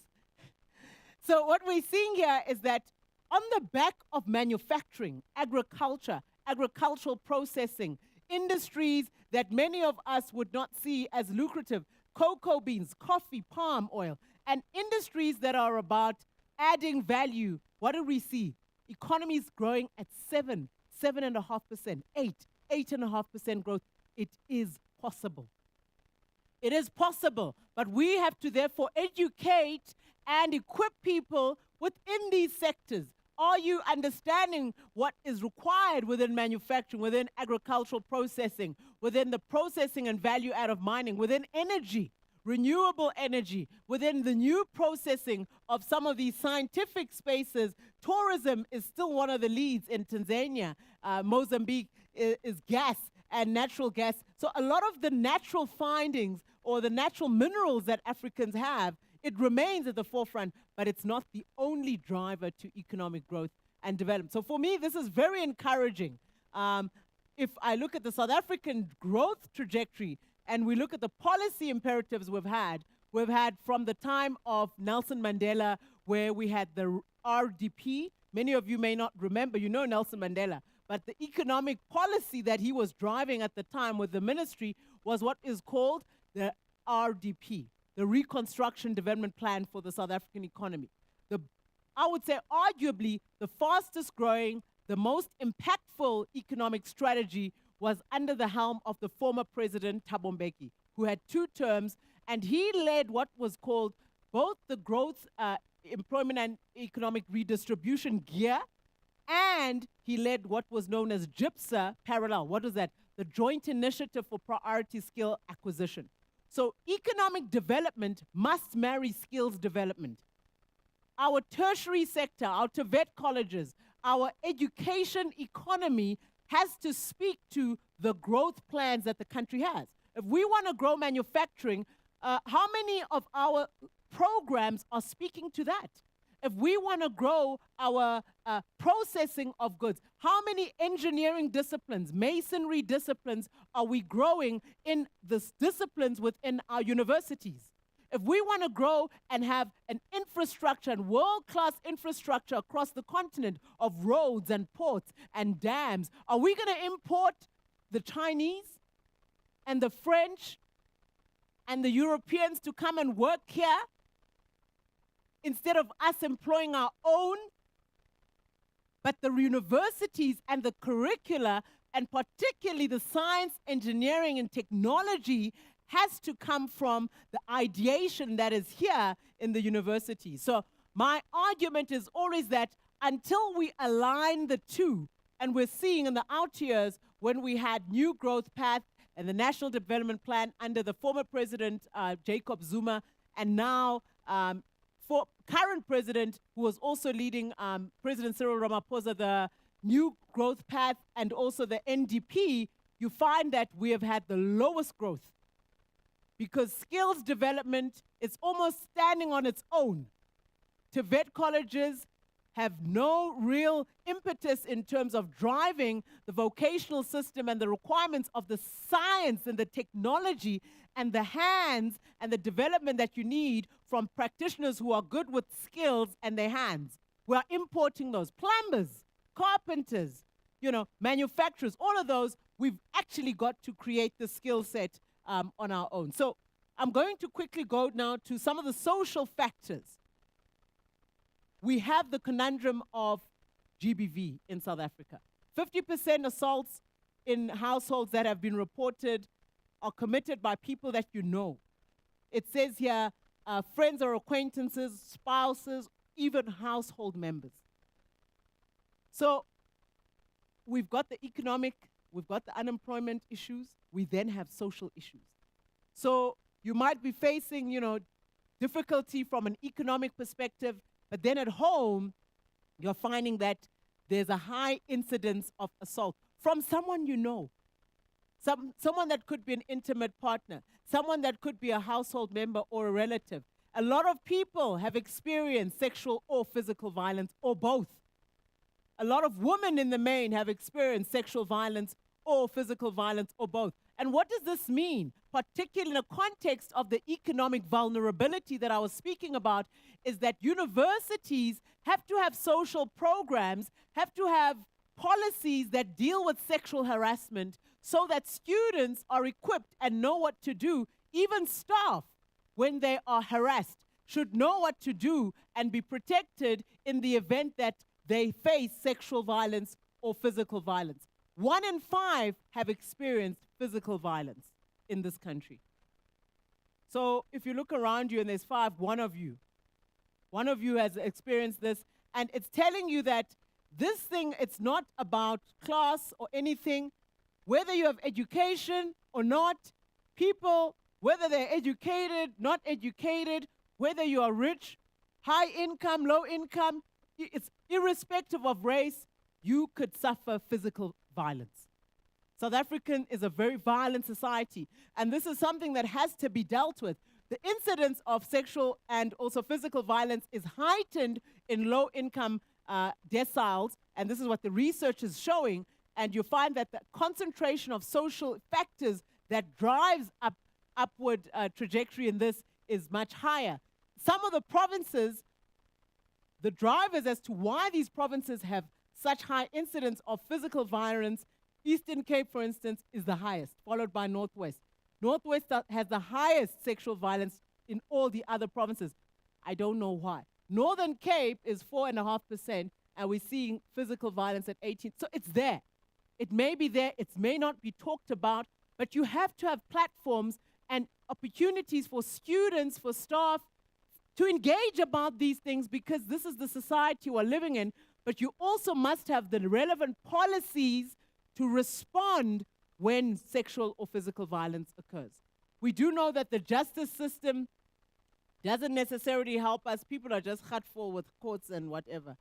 So what we're seeing here is that on the back of manufacturing, agriculture, agricultural processing, industries that many of us would not see as lucrative, cocoa beans, coffee, palm oil, and industries that are about adding value, what do we see? Economies growing at 7.5%, 8.5% growth. It is possible. It is possible, but we have to therefore educate and equip people within these sectors. Are you understanding what is required within manufacturing, within agricultural processing, within the processing and value out of mining, within energy, renewable energy, within the new processing of some of these scientific spaces? Tourism is still one of the leads in Tanzania. Mozambique is gas and natural gas. So a lot of the natural findings or the natural minerals that Africans have, it remains at the forefront, but it's not the only driver to economic growth and development. So for me, this is very encouraging. If I look at the South African growth trajectory and we look at the policy imperatives we've had from the time of Nelson Mandela, where we had the RDP. Many of you may not remember, you know Nelson Mandela, but the economic policy that he was driving at the time with the ministry was what is called the RDP, the Reconstruction Development Plan for the South African economy. I would say arguably the fastest growing, the most impactful economic strategy was under the helm of the former president, Thabo Mbeki, who had 2 terms, and he led what was called both the growth, employment and economic redistribution gear, and he led what was known as GIPSA parallel. What is that? The Joint Initiative for Priority Skill Acquisition. So economic development must marry skills development. Our tertiary sector, our TVET colleges, our education economy has to speak to the growth plans that the country has. If we want to grow manufacturing, how many of our programs are speaking to that? If we want to grow our processing of goods, how many engineering disciplines, masonry disciplines are we growing in these disciplines within our universities? If we want to grow and have an infrastructure and world-class infrastructure across the continent of roads and ports and dams, are we going to import the Chinese and the French and the Europeans to come and work here instead of us employing our own? But the universities and the curricula, and particularly the science, engineering, and technology, has to come from the ideation that is here in the university. So my argument is always that until we align the two, and we're seeing in the out years when we had New Growth Path and the National Development Plan under the former President Jacob Zuma, and now for current president, who was also leading President Cyril Ramaphosa, the New Growth Path and also the NDP, you find that we have had the lowest growth because skills development is almost standing on its own. TVET colleges have no real impetus in terms of driving the vocational system and the requirements of the science and the technology and the hands and the development that you need from practitioners who are good with skills and their hands. We are importing those. Plumbers, carpenters, manufacturers, all of those, we've actually got to create the skill set on our own. So I'm going to quickly go now to some of the social factors. We have the conundrum of GBV in South Africa. 50% assaults in households that have been reported are committed by people that you know. It says here, friends or acquaintances, spouses, even household members. So we've got the economic, we've got the unemployment issues, we then have social issues. So you might be facing, difficulty from an economic perspective, but then at home, you're finding that there's a high incidence of assault from someone you know. Someone that could be an intimate partner, someone that could be a household member or a relative. A lot of people have experienced sexual or physical violence or both. A lot of women in the main have experienced sexual violence or physical violence or both. And what does this mean, particularly in a context of the economic vulnerability that I was speaking about, is that universities have to have social programs, have to have policies that deal with sexual harassment so that students are equipped and know what to do. Even staff, when they are harassed, should know what to do and be protected in the event that they face sexual violence or physical violence. 1 in 5 have experienced physical violence in this country. So if you look around you and there's 5, one of you has experienced this, and it's telling you that this thing, it's not about class or anything. Whether you have education or not, people, whether they're educated, not educated, whether you are rich, high income, low income, it's irrespective of race, you could suffer physical violence. South African is a very violent society, and this is something that has to be dealt with. The incidence of sexual and also physical violence is heightened in low-income deciles, and this is what the research is showing, and you find that the concentration of social factors that drives upward trajectory in this is much higher. Some of the provinces, the drivers as to why these provinces have such high incidence of physical violence, Eastern Cape, for instance, is the highest, followed by Northwest. Northwest has the highest sexual violence in all the other provinces. I don't know why. Northern Cape is 4.5%, and we're seeing physical violence at 18%. So it's there. It may be there. It may not be talked about, but you have to have platforms and opportunities for students, for staff, to engage about these things because this is the society we're living in. But you also must have the relevant policies to respond when sexual or physical violence occurs. We do know that the justice system doesn't necessarily help us. People are just hurtful with courts and whatever.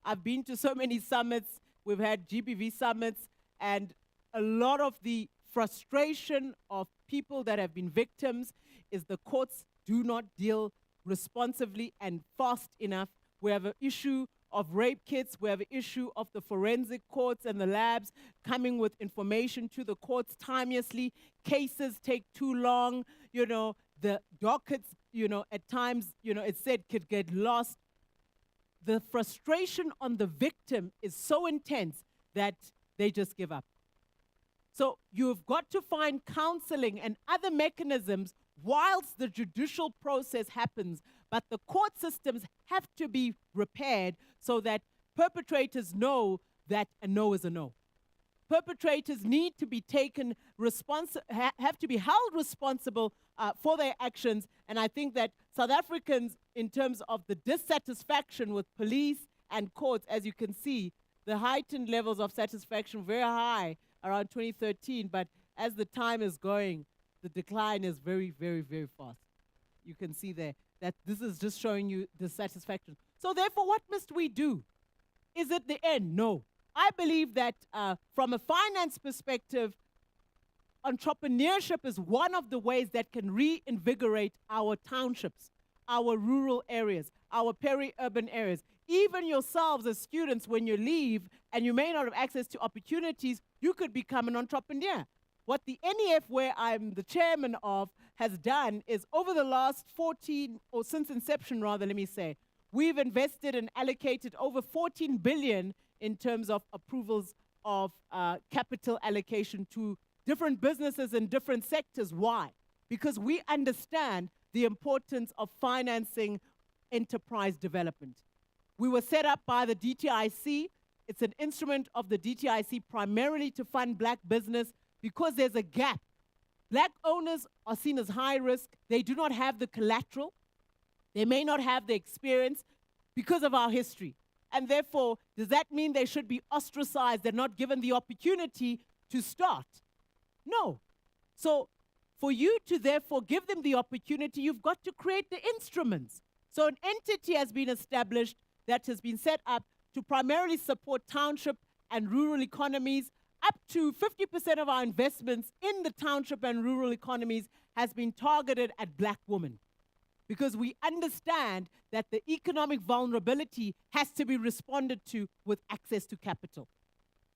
I've been to so many summits. We've had GBV summits, and a lot of the frustration of people that have been victims is the courts do not deal responsively and fast enough. We have an issue of rape kits. We have an issue of the forensic courts and the labs coming with information to the courts timelessly. Cases take too long. The dockets, at times, it's said could get lost. The frustration on the victim is so intense that they just give up. So you've got to find counseling and other mechanisms whilst the judicial process happens, but the court systems have to be repaired so that perpetrators know that a no is a no. perpetrators need to be taken have to be held responsible for their actions. And I think that South Africans, in terms of the dissatisfaction with police and courts, as you can see, the heightened levels of satisfaction very high around 2013, but as the time is going, the decline is very, very, very fast. You can see there that this is just showing you dissatisfaction. So therefore, what must we do? Is it the end? No. I believe that from a finance perspective, entrepreneurship is one of the ways that can reinvigorate our townships, our rural areas, our peri-urban areas. Even yourselves as students, when you leave and you may not have access to opportunities, you could become an entrepreneur. What the NEF, where I'm the chairman of, has done is over the last 14, or since inception rather, let me say, we've invested and allocated over 14 billion in terms of approvals of capital allocation to different businesses in different sectors. Why? Because we understand the importance of financing enterprise development. We were set up by the DTIC. It's an instrument of the DTIC primarily to fund black business because there's a gap. Black owners are seen as high risk. They do not have the collateral. They may not have the experience because of our history. And therefore, does that mean they should be ostracized? They're not given the opportunity to start? No. So for you to therefore give them the opportunity, you've got to create the instruments. So an entity has been established that has been set up to primarily support township and rural economies. Up to 50% of our investments in the township and rural economies has been targeted at black women, because we understand that the economic vulnerability has to be responded to with access to capital.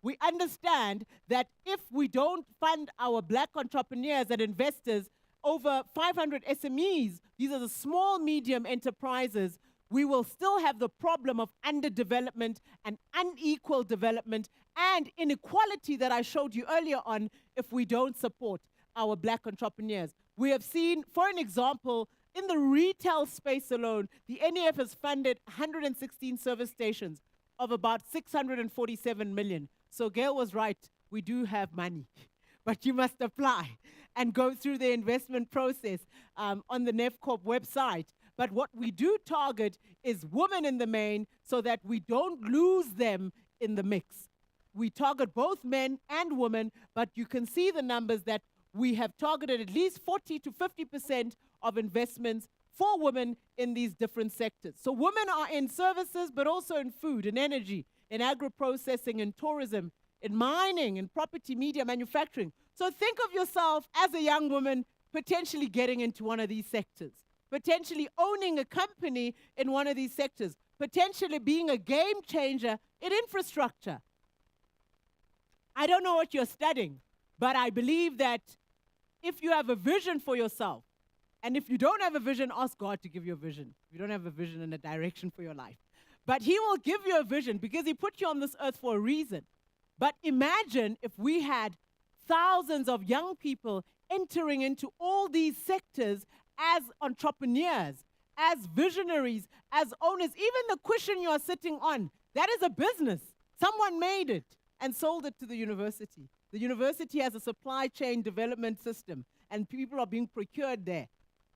We understand that if we don't fund our black entrepreneurs and investors, over 500 SMEs, these are the small, medium enterprises, we will still have the problem of underdevelopment and unequal development and inequality that I showed you earlier on if we don't support our black entrepreneurs. We have seen, for an example, in the retail space alone, the NEF has funded 116 service stations of about 647 million. So Gail was right, we do have money, but you must apply and go through the investment process on the NEFCorp website. But what we do target is women in the main so that we don't lose them in the mix. We target both men and women, but you can see the numbers that we have targeted at least 40 to 50% of investments for women in these different sectors. So women are in services, but also in food, in energy, in agro-processing, in tourism, in mining, in property, media, manufacturing. So think of yourself as a young woman potentially getting into one of these sectors, potentially owning a company in one of these sectors, potentially being a game changer in infrastructure. I don't know what you're studying, but I believe that if you have a vision for yourself, and if you don't have a vision, ask God to give you a vision. If you don't have a vision and a direction for your life. But He will give you a vision because He put you on this earth for a reason. But imagine if we had thousands of young people entering into all these sectors as entrepreneurs, as visionaries, as owners. Even the cushion you are sitting on, that is a business. Someone made it and sold it to the university. The university has a supply chain development system, and people are being procured there.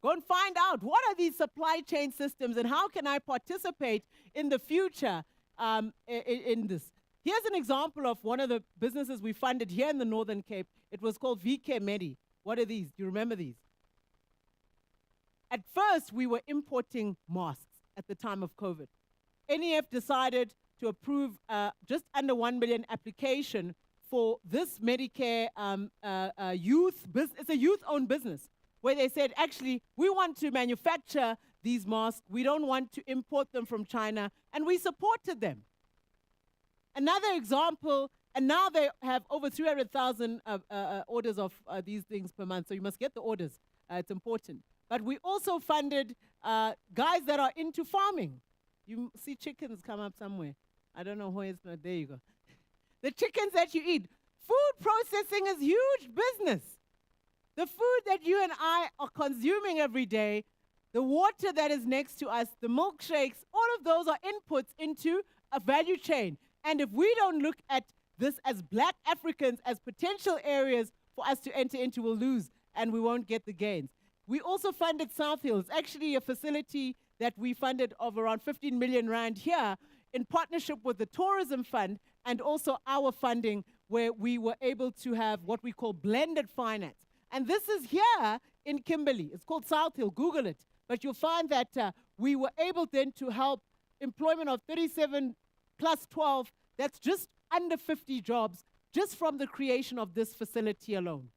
Go and find out, what are these supply chain systems and how can I participate in the future in this? Here's an example of one of the businesses we funded here in the Northern Cape. It was called VK Medi. What are these? Do you remember these? At first, we were importing masks at the time of COVID. NEF decided to approve just under 1 million application for this Medicare youth business. It's a youth-owned business where they said, actually, we want to manufacture these masks. We don't want to import them from China, and we supported them. Another example, and now they have over 300,000 orders of these things per month, so you must get the orders. It's important. But we also funded guys that are into farming. You see chickens come up somewhere. I don't know where it's not. There you go. The chickens that you eat. Food processing is huge business. The food that you and I are consuming every day, the water that is next to us, the milkshakes, all of those are inputs into a value chain. And if we don't look at this as black Africans as potential areas for us to enter into, we'll lose and we won't get the gains. We also funded South Hill. It's actually a facility that we funded of around 15 million rand here in partnership with the Tourism Fund and also our funding, where we were able to have what we call blended finance. And this is here in Kimberley. It's called South Hill. Google it. But you'll find that we were able then to help employment of 37 plus 12. That's just under 50 jobs just from the creation of this facility alone.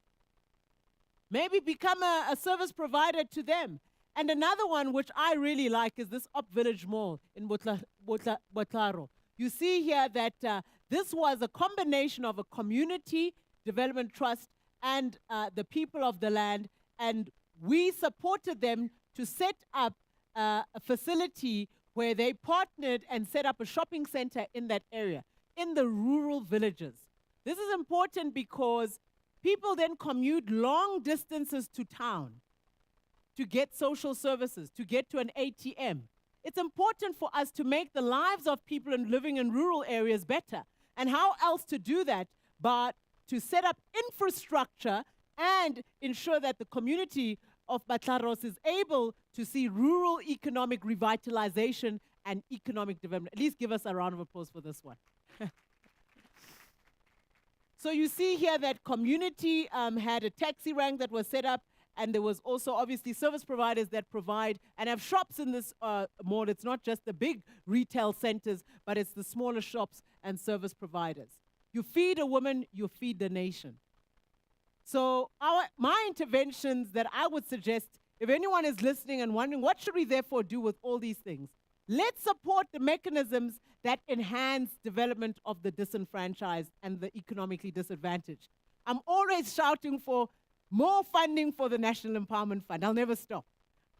Maybe become a service provider to them. And another one which I really like is this Up Village Mall in Botlaro. You see here that this was a combination of a community development trust and the people of the land, and we supported them to set up a facility where they partnered and set up a shopping center in that area, in the rural villages. This is important because people then commute long distances to town to get social services, to get to an ATM. It's important for us to make the lives of people living in rural areas better. And how else to do that but to set up infrastructure and ensure that the community of Batlaros is able to see rural economic revitalization and economic development. At least give us a round of applause for this one. So you see here that community had a taxi rank that was set up, and there was also obviously service providers that provide and have shops in this mall. It's not just the big retail centers, but it's the smaller shops and service providers. You feed a woman, you feed the nation. So my interventions that I would suggest, if anyone is listening and wondering, what should we therefore do with all these things? Let's support the mechanisms that enhance development of the disenfranchised and the economically disadvantaged. I'm always shouting for more funding for the National Empowerment Fund. I'll never stop.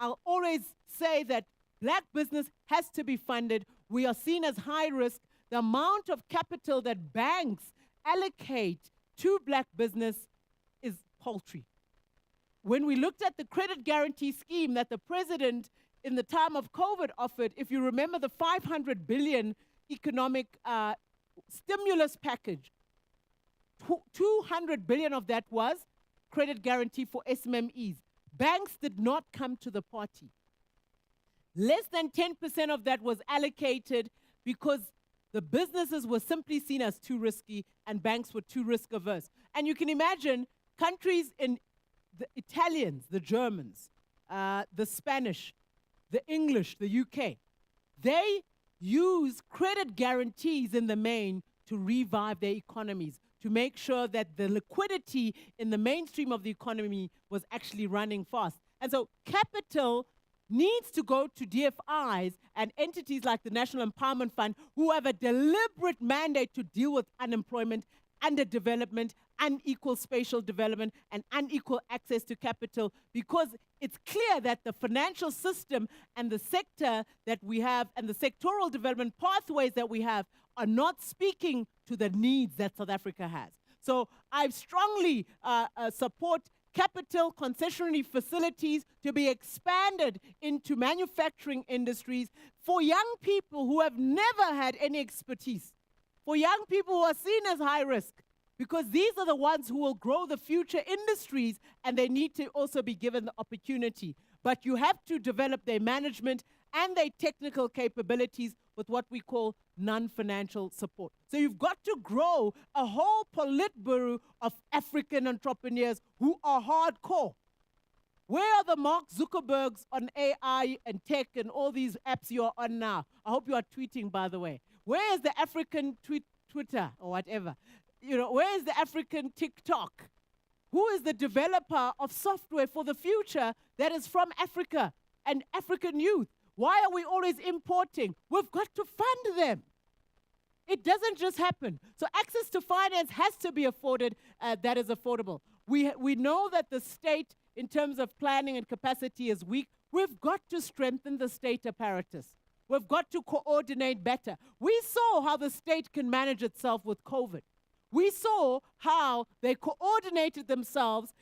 I'll always say that black business has to be funded. We are seen as high risk. The amount of capital that banks allocate to black business is paltry. When we looked at the credit guarantee scheme that the president in the time of COVID offered, if you remember the 500 billion economic stimulus package, 200 billion of that was credit guarantee for SMMEs. Banks did not come to the party. Less than 10% of that was allocated because the businesses were simply seen as too risky and banks were too risk averse. And you can imagine countries in the Italians, the Germans, the Spanish, the English, the UK, they use credit guarantees in the main to revive their economies, to make sure that the liquidity in the mainstream of the economy was actually running fast. And so capital needs to go to DFIs and entities like the National Empowerment Fund, who have a deliberate mandate to deal with unemployment, underdevelopment, unequal spatial development, and unequal access to capital, because it's clear that the financial system and the sector that we have and the sectoral development pathways that we have are not speaking to the needs that South Africa has. So I strongly support capital concessionary facilities to be expanded into manufacturing industries for young people who have never had any expertise, for young people who are seen as high risk, because these are the ones who will grow the future industries, and they need to also be given the opportunity. But you have to develop their management and their technical capabilities with what we call non-financial support. So you've got to grow a whole politburo of African entrepreneurs who are hardcore. Where are the Mark Zuckerbergs on AI and tech and all these apps you're on now? I hope you are tweeting, by the way. Where is the African Twitter or whatever? Where is the African TikTok? Who is the developer of software for the future that is from Africa and African youth? Why are we always importing? We've got to fund them. It doesn't just happen. So access to finance has to be afforded that is affordable. We know that the state, in terms of planning and capacity, is weak. We've got to strengthen the state apparatus. We've got to coordinate better. We saw how the state can manage itself with COVID. We saw how they coordinated themselves,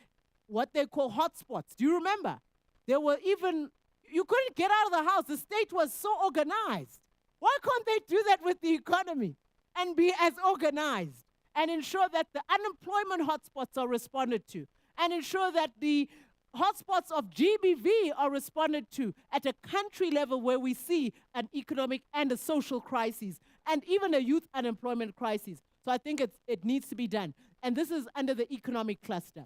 what they call hotspots. Do you remember? There were even, you couldn't get out of the house. The state was so organized. Why can't they do that with the economy and be as organized and ensure that the unemployment hotspots are responded to, and ensure that the hotspots of GBV are responded to at a country level where we see an economic and a social crisis, and even a youth unemployment crisis. So I think it needs to be done. And this is under the economic cluster.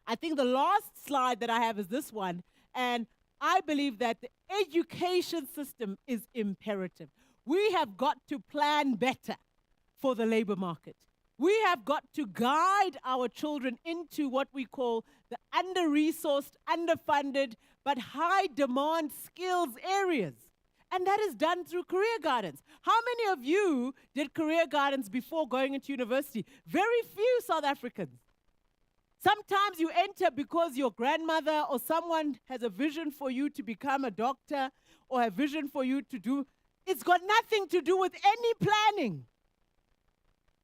I think the last slide that I have is this one, and I believe that the education system is imperative. We have got to plan better for the labor market. We have got to guide our children into what we call the under-resourced, underfunded, but high-demand skills areas. And that is done through career guidance. How many of you did career guidance before going into university? Very few South Africans. Sometimes you enter because your grandmother or someone has a vision for you to become a doctor or a vision for you to do. It's got nothing to do with any planning.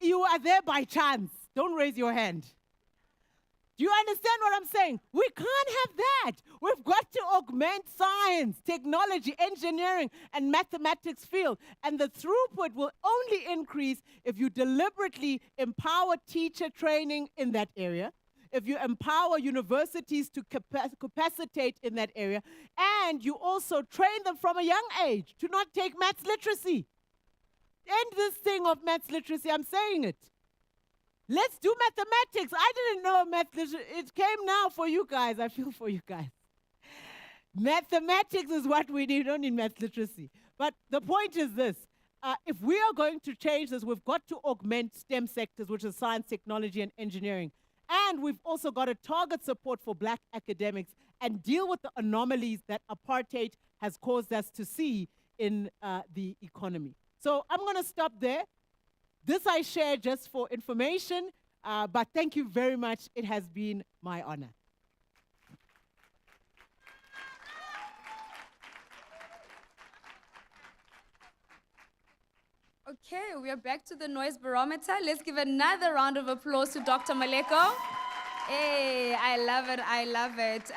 You are there by chance. Don't raise your hand. Do you understand what I'm saying? We can't have that. We've got to augment science, technology, engineering, and mathematics field. And the throughput will only increase if you deliberately empower teacher training in that area, if you empower universities to capacitate in that area, and you also train them from a young age to not take maths literacy. End this thing of maths literacy, I'm saying it. Let's do mathematics. I didn't know math literacy. It came now for you guys. I feel for you guys. Mathematics is what we need, don't need math literacy. But the point is this. If we are going to change this, we've got to augment STEM sectors, which is science, technology, and engineering. And we've also got to target support for black academics and deal with the anomalies that apartheid has caused us to see in the economy. So I'm going to stop there. This I share just for information, but thank you very much. It has been my honor. Okay, we are back to the noise barometer. Let's give another round of applause to Dr. Moleko. Hey, I love it, I love it.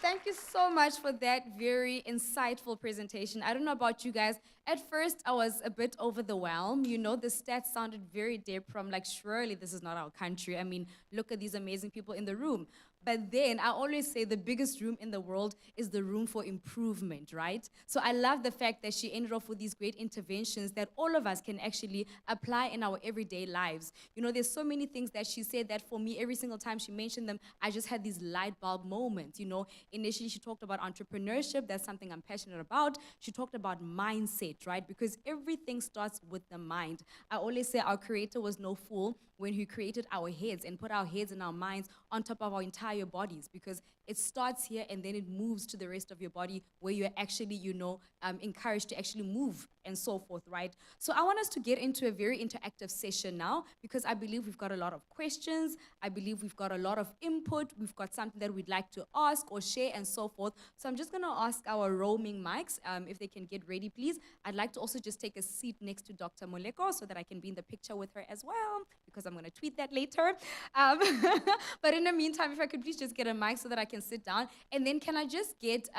Thank you so much for that very insightful presentation. I don't know about you guys. At first, I was a bit overwhelmed. You know, the stats sounded very deep from like, surely this is not our country. I mean, look at these amazing people in the room. But then I always say the biggest room in the world is the room for improvement, right? So I love the fact that she ended off with these great interventions that all of us can actually apply in our everyday lives. You know, there's so many things that she said that for me, every single time she mentioned them, I just had these light bulb moments. You know, initially she talked about entrepreneurship. That's something I'm passionate about. She talked about mindset, right? Because everything starts with the mind. I always say our creator was no fool when he created our heads and put our heads and our minds on top of our entire bodies, because it starts here and then it moves to the rest of your body where you're actually, you know, encouraged to actually move and so forth, right? So I want us to get into a very interactive session now, because I believe we've got a lot of questions. I believe we've got a lot of input. We've got something that we'd like to ask or share and so forth. So I'm just going to ask our roaming mics if they can get ready, please. I'd like to also just take a seat next to Dr. Moleko so that I can be in the picture with her as well, because I'm going to tweet that later. But in the meantime, if I could please just get a mic so that I can sit down. And then can I just get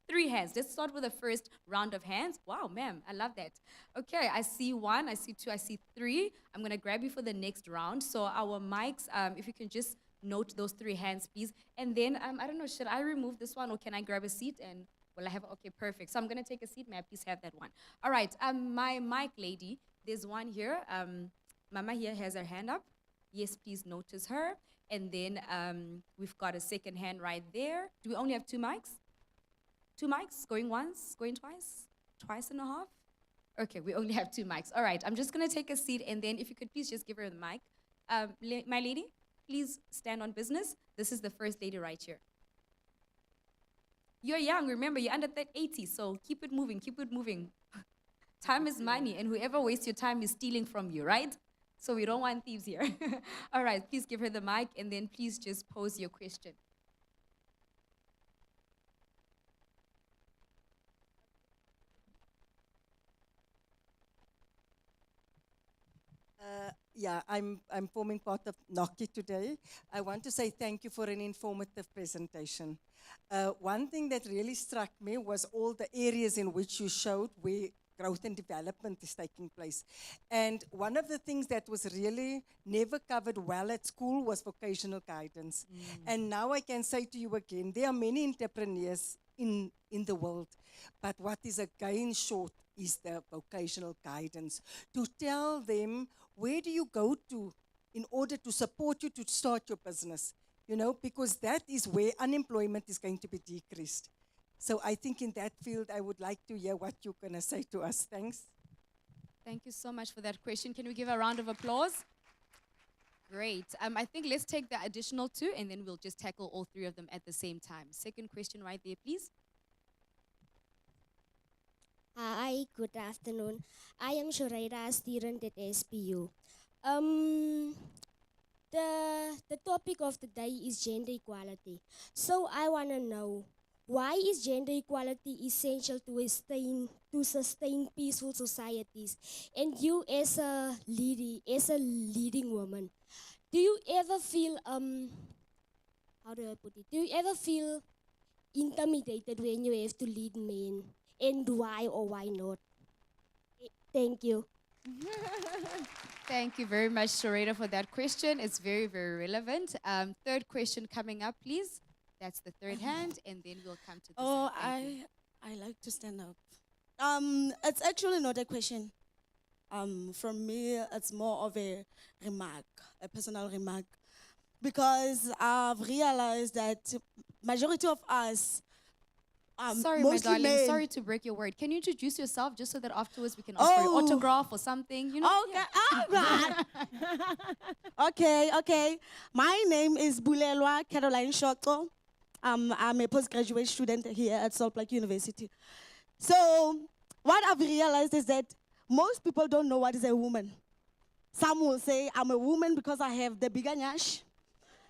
3 hands? Let's start with the first round of hands. Wow, ma'am, I love that. Okay, I see 1, I see 2, I see 3. I'm going to grab you for the next round. So our mics, if you can just note those 3 hands, please. And then, I don't know, should I remove this one or can I grab a seat and will I have, okay, perfect. So I'm going to take a seat. May I please have that one? All right, my mic lady, there's one here. Mama here has her hand up. Yes, please notice her. And then we've got a second hand right there. Do we only have 2 mics? 2 mics? Going once? Going twice? Twice and a half? Okay, we only have 2 mics. All right, I'm just going to take a seat, and then if you could please just give her the mic. My lady, please stand on business. This is the first lady right here. You're young, remember, you're under 80, so keep it moving, keep it moving. Time is money, and whoever wastes your time is stealing from you, right? So we don't want thieves here. All right, please give her the mic, and then please just pose your question. Yeah, I'm forming part of Noki today. I want to say thank you for an informative presentation. One thing that really struck me was all the areas in which you showed where growth and development is taking place. And one of the things that was really never covered well at school was vocational guidance. And now I can say to you again, there are many entrepreneurs in the world, but what is again short is the vocational guidance. To tell them, where do you go to in order to support you to start your business? You know, because that is where unemployment is going to be decreased. So I think in that field, I would like to hear what you're going to say to us. Thanks. Thank you so much for that question. Can we give a round of applause? Great. I think let's take the additional two, and then we'll just tackle all three of them at the same time. Second question right there, please. Hi, good afternoon. I am Shoraida, student at SPU. The topic of the day is gender equality. So I want to know, why is gender equality essential to sustain peaceful societies? And you as a leading woman, do you ever feel how do I put it? Do you ever feel intimidated when you have to lead men? And why or why not? Thank you. Thank you very much, Shareda, for that question. It's very, very relevant. Third question coming up, please. That's the third hand, and then we'll come to the Oh, side. Thank you. I like to stand up. It's actually not a question. From me, it's more of a remark, a personal remark, because I've realized that majority of us, Sorry, my mostly darling. men. Sorry to break your word. Can you introduce yourself just so that afterwards we can ask for an Oh. autograph or something? You know? Okay, okay. My name is Bulelwa Caroline Shoto. I'm a postgraduate student here at Plaatje University. So what I've realized is that most people don't know what is a woman. Some will say, I'm a woman because I have the bigger nyash.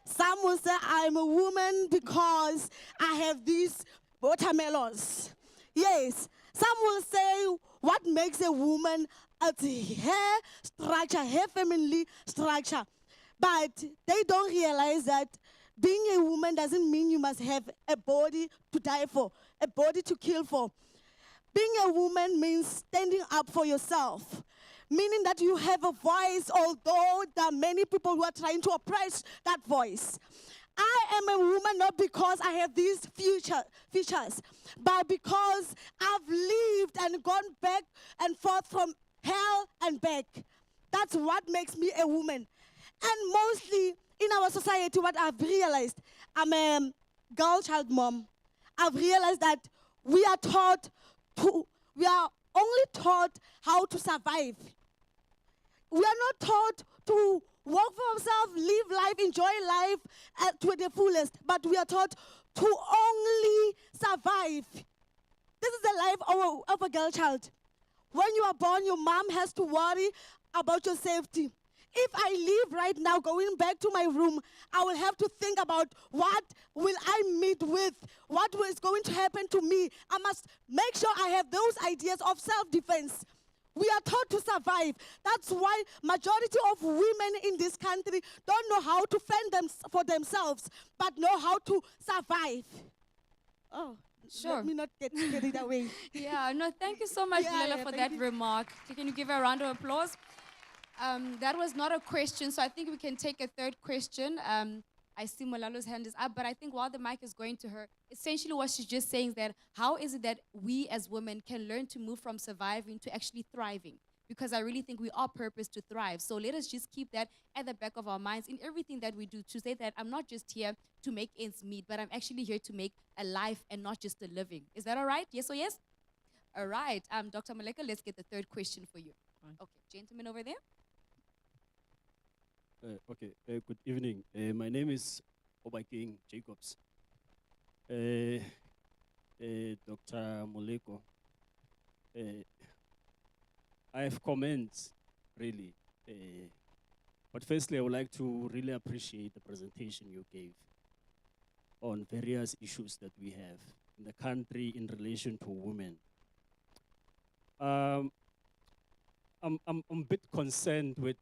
Some will say, I'm a woman because I have these watermelons. Yes. Some will say, what makes a woman? It's her structure, her family structure. But they don't realize that being a woman doesn't mean you must have a body to die for, a body to kill for. Being a woman means standing up for yourself, meaning that you have a voice, although there are many people who are trying to oppress that voice. I am a woman not because I have these features, but because I've lived and gone back and forth from hell and back. That's what makes me a woman. And mostly in our society, what I've realized, I'm a girl child mom. I've realized that we are only taught how to survive. We are not taught to work for ourselves, live life, enjoy life to the fullest, but we are taught to only survive. This is the life of a girl child. When you are born, your mom has to worry about your safety. If I leave right now, going back to my room, I will have to think about what will I meet with, what is going to happen to me. I must make sure I have those ideas of self-defense. We are taught to survive. That's why majority of women in this country don't know how to fend for themselves, but know how to survive. Oh, Sure. let me not get it away. Yeah, no, thank you so much, Yeah, Bulela, yeah, for thank that you. remark. Can you give her a round of applause? That was not a question, so I think we can take a third question. I see Molalo's hand is up, but I think while the mic is going to her, essentially what she's just saying is that how is it that we as women can learn to move from surviving to actually thriving? Because I really think we are purposed to thrive. So let us just keep that at the back of our minds in everything that we do, to say that I'm not just here to make ends meet, but I'm actually here to make a life and not just a living. Is that all right? Yes or yes? All right. Dr. Moleko, let's get the third question for you. Fine. Okay, gentleman over there. Good evening. My name is Obaking Jacobs. Dr. Moleko. I have comments, really. But firstly, I would like to really appreciate the presentation you gave on various issues that we have in the country in relation to women. I'm a bit concerned with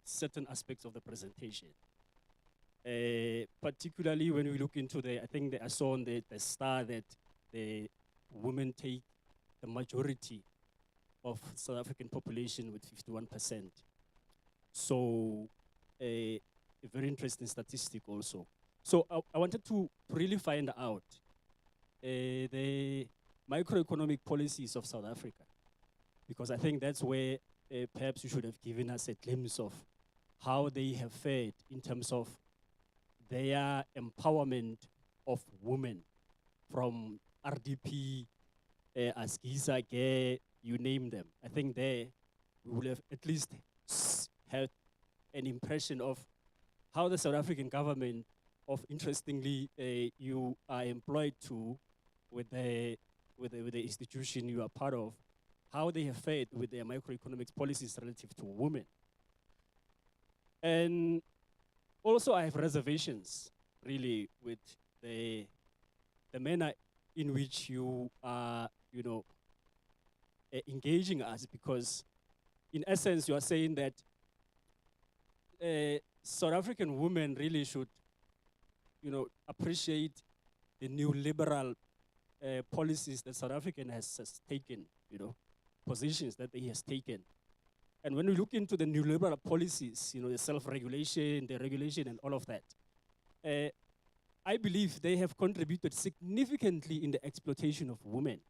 certain aspects of the presentation. Particularly when we look into I think I saw on the star that the women take the majority of South African population with 51%. So a very interesting statistic also. So I wanted to really find out the microeconomic policies of South Africa, because I think that's where perhaps you should have given us a glimpse of how they have fared in terms of their empowerment of women, from RDP, Asgisa, Gay, you name them. I think there we will have at least had an impression of how the South African government, interestingly, you are employed to with the institution you are part of, how they have fared with their microeconomics policies relative to women. And also I have reservations, really, with the manner in which you are, engaging us, because in essence you are saying that South African women really should, appreciate the new liberal policies that South African has taken, positions that he has taken. And when we look into the new liberal policies, the self-regulation, the regulation, and all of that, I believe they have contributed significantly in the exploitation of women.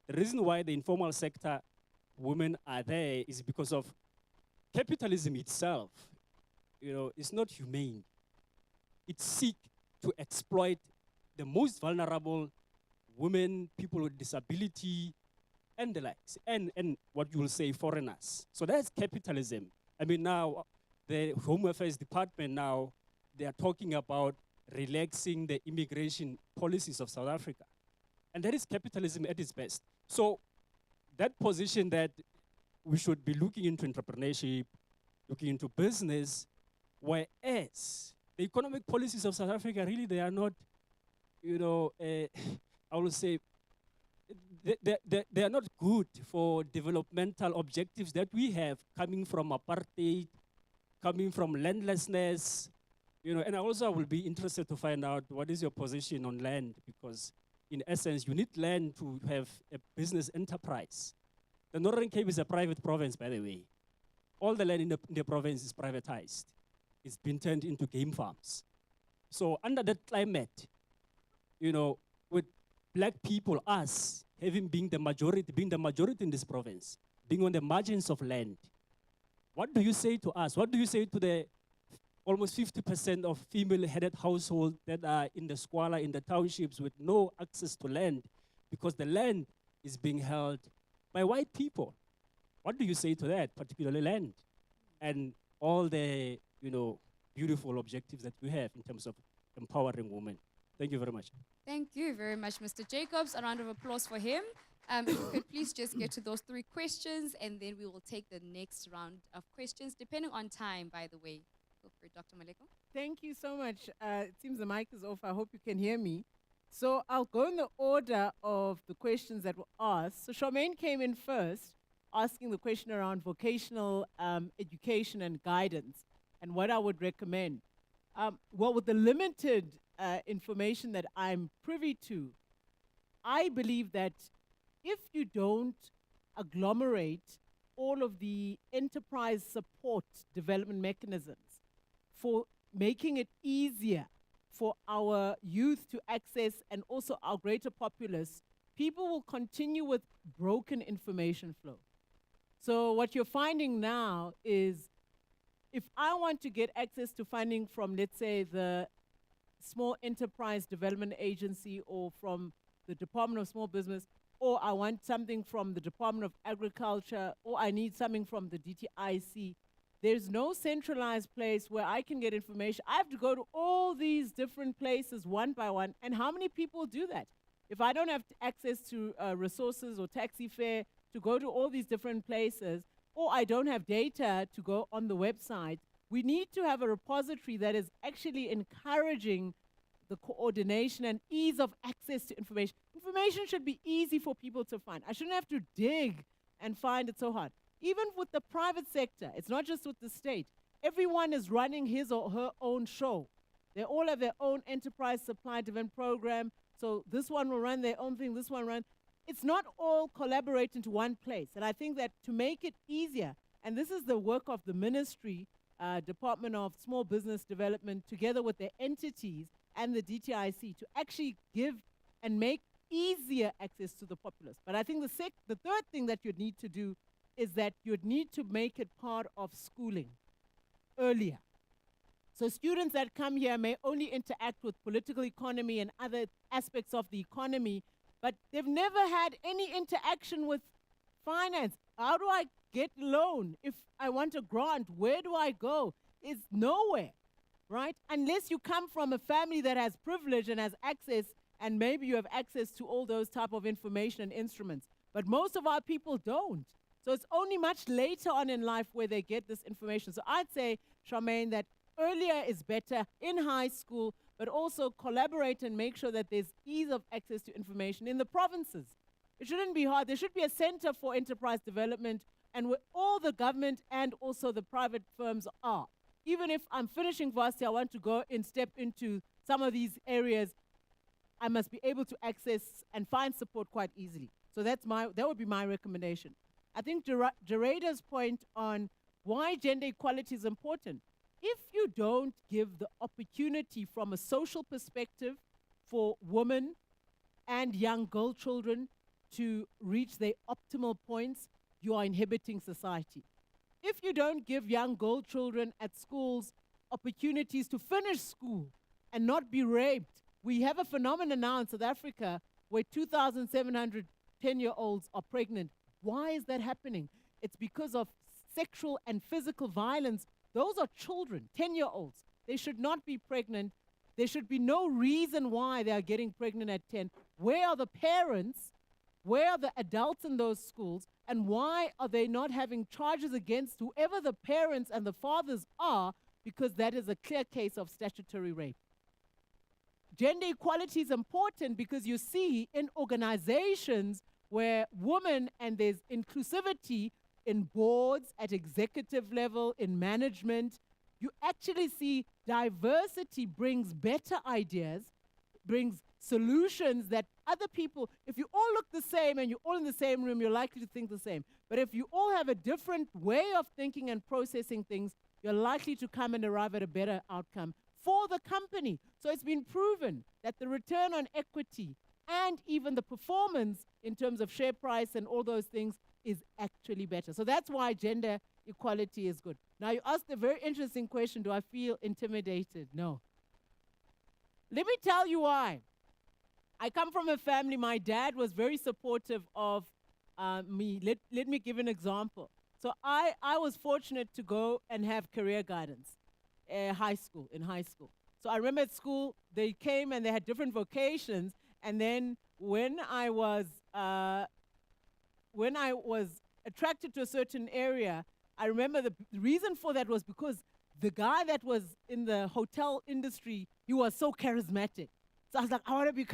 The reason why the informal sector women are there is because of capitalism itself. It's not humane. It seeks to exploit the most vulnerable women, people with disability, and the likes, and what you will say, foreigners. So that's capitalism. I mean, now the Home Affairs Department now, they are talking about relaxing the immigration policies of South Africa. And that is capitalism at its best. So that position that we should be looking into entrepreneurship, looking into business, whereas the economic policies of South Africa, really, they are not, I will say, they are not good for developmental objectives that we have, coming from apartheid, coming from landlessness, and I also will be interested to find out what is your position on land, because in essence, you need land to have a business enterprise. The Northern Cape is a private province, by the way. All the land in the province is privatized. It's been turned into game farms. So under that climate, with black people, us, being the majority in this province, being on the margins of land, what do you say to us? What do you say to the almost 50% of female-headed households that are in the squalor, in the townships, with no access to land, because the land is being held by white people? What do you say to that, particularly land? And all the, beautiful objectives that we have in terms of empowering women. Thank you very much. Thank you very much, Mr. Jacobs. A round of applause for him. If you could please just get to those 3 questions, and then we will take the next round of questions, depending on time, by the way. Go for it, Dr. Moleko. Thank you so much. It seems the mic is off. I hope you can hear me. So I'll go in the order of the questions that were asked. So Charmaine came in first, asking the question around vocational education and guidance, and what I would recommend. Well, with the limited information that I'm privy to, I believe that if you don't agglomerate all of the enterprise support development mechanisms for making it easier for our youth to access and also our greater populace, people will continue with broken information flow. So what you're finding now is, if I want to get access to funding from, let's say, the Small Enterprise Development Agency or from the Department of Small Business, or I want something from the Department of Agriculture, or I need something from the DTIC, there's no centralized place where I can get information. I have to go to all these different places one by one. And how many people do that? If I don't have access to resources or taxi fare to go to all these different places, or I don't have data to go on the website, we need to have a repository that is actually encouraging the coordination and ease of access to information. Information should be easy for people to find. I shouldn't have to dig and find it so hard. Even with the private sector, it's not just with the state. Everyone is running his or her own show. They all have their own enterprise supply development program. So this one will run their own thing, this one run. it's not all collaborate into one place. And I think that to make it easier, and this is the work of the ministry, Department of Small Business Development, together with their entities and the DTIC, to actually give and make easier access to the populace. But I think the third thing that you'd need to do is that you'd need to make it part of schooling earlier. So students that come here may only interact with political economy and other aspects of the economy, but they've never had any interaction with finance. How do I get loan? If I want a grant, where do I go? It's nowhere, right? Unless you come from a family that has privilege and has access, and maybe you have access to all those type of information and instruments. But most of our people don't. So it's only much later on in life where they get this information. So I'd say, Charmaine, that earlier is better in high school, but also collaborate and make sure that there's ease of access to information in the provinces. It shouldn't be hard. There should be a center for enterprise development, and where all the government and also the private firms are. Even if I'm finishing varsity, I want to go and step into some of these areas, I must be able to access and find support quite easily. So that would be my recommendation. I think Jarada's point on why gender equality is important. If you don't give the opportunity from a social perspective for women and young girl children to reach their optimal points, you are inhibiting society. If you don't give young girl children at schools opportunities to finish school and not be raped, we have a phenomenon now in South Africa where 2,700 10-year-olds are pregnant. Why is that happening? It's because of sexual and physical violence. Those are children, 10-year-olds. They should not be pregnant. There should be no reason why they are getting pregnant at 10. Where are the parents? Where are the adults in those schools? And why are they not having charges against whoever the parents and the fathers are? Because that is a clear case of statutory rape. Gender equality is important because you see in organizations where women, and there's inclusivity in boards, at executive level, in management, you actually see diversity brings better ideas, brings solutions that other people, if you all look the same and you're all in the same room, you're likely to think the same. But if you all have a different way of thinking and processing things, you're likely to come and arrive at a better outcome for the company. So it's been proven that the return on equity and even the performance in terms of share price and all those things is actually better. So that's why gender equality is good. Now, you asked a very interesting question, do I feel intimidated? No. Let me tell you why. I come from a family, my dad was very supportive of me. Let me give an example. So I was fortunate to go and have career guidance in high school. So I remember at school, they came and they had different vocations. And then when I was attracted to a certain area, I remember the reason for that was because the guy that was in the hotel industry, he was so charismatic. So I was like, I want to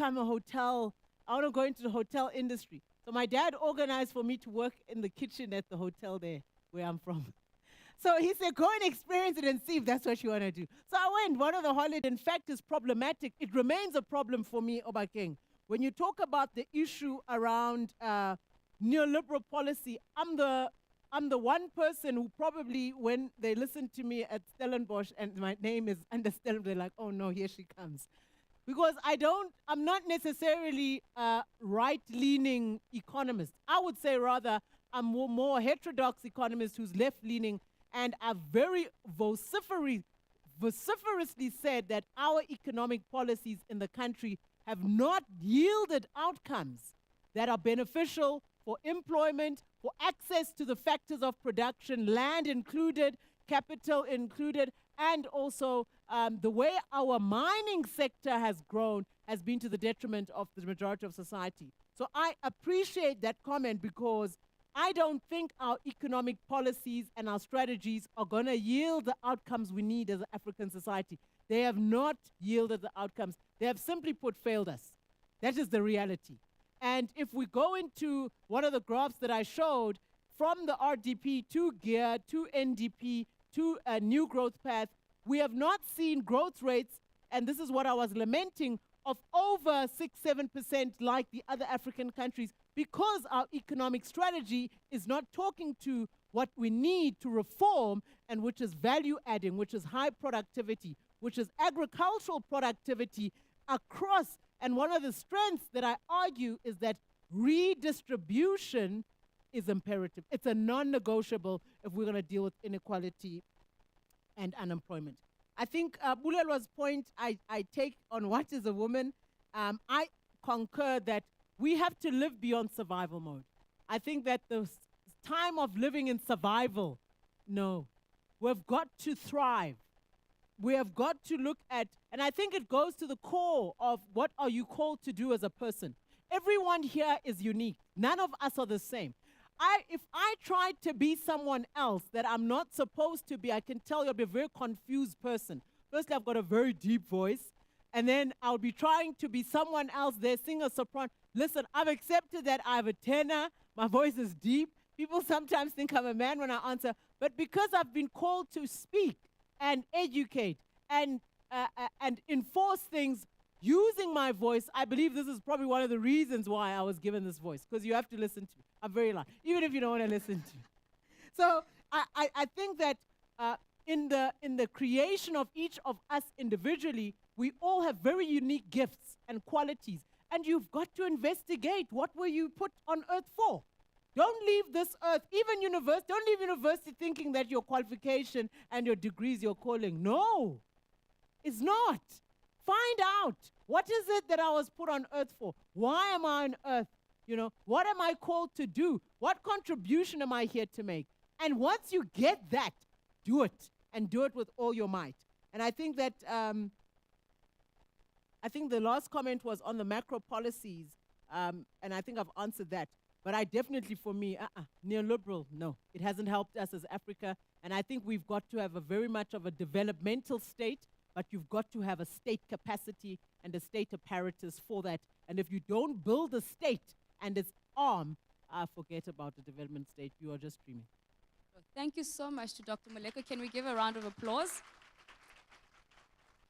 go into the hotel industry. So my dad organized for me to work in the kitchen at the hotel there where I'm from. So he said, go and experience it and see if that's what you want to do. So I went. One of the holidays, in fact, is problematic. It remains a problem for me, Obakeng. When you talk about the issue around neoliberal policy, I'm the one person who probably, when they listen to me at Stellenbosch and my name is under Stellenbosch, they're like, oh no, here she comes. Because I'm not necessarily a right-leaning economist. I would say rather I'm more heterodox economist who's left-leaning, and I've very vociferously said that our economic policies in the country have not yielded outcomes that are beneficial for employment, for access to the factors of production, land included, capital included, and also the way our mining sector has grown has been to the detriment of the majority of society. So I appreciate that comment because I don't think our economic policies and our strategies are going to yield the outcomes we need as an African society. They have not yielded the outcomes. They have simply failed us. That is the reality. And if we go into one of the graphs that I showed, from the RDP to GEAR to NDP to a new growth path, we have not seen growth rates, and this is what I was lamenting, of over 6-7% like the other African countries, because our economic strategy is not talking to what we need to reform, and which is value adding, which is high productivity, which is agricultural productivity across. And one of the strengths that I argue is that redistribution is imperative. It's a non-negotiable if we're going to deal with inequality and unemployment. I think Bulelwa's point I take on what is a woman, I concur that we have to live beyond survival mode. I think that the time of living in survival, no. We've got to thrive. We have got to look at, and I think it goes to the core of what are you called to do as a person. Everyone here is unique. None of us are the same. If I tried to be someone else that I'm not supposed to be, I can tell you I'll be a very confused person. Firstly, I've got a very deep voice, and then I'll be trying to be someone else there, sing a soprano. Listen, I've accepted that I have a tenor, my voice is deep. People sometimes think I'm a man when I answer, but because I've been called to speak and educate and enforce things using my voice, I believe this is probably one of the reasons why I was given this voice, because you have to listen to me. I'm very loud, even if you don't want to listen to me. So I think that in the creation of each of us individually, we all have very unique gifts and qualities, and you've got to investigate what were you put on earth for. Don't leave this earth, don't leave university thinking that your qualification and your degree is your calling. No, it's not. Find out, what is it that I was put on earth for? Why am I on earth? You know, what am I called to do? What contribution am I here to make? And once you get that, do it, and do it with all your might. And I think that, I think the last comment was on the macro policies, and I think I've answered that. But I definitely, for me, neoliberal, no. It hasn't helped us as Africa, and I think we've got to have a very much of a developmental state, but you've got to have a state capacity and a state apparatus for that. And if you don't build a state and its arm, forget about the development state. You are just dreaming. Thank you so much to Dr. Moleko. Can we give a round of applause?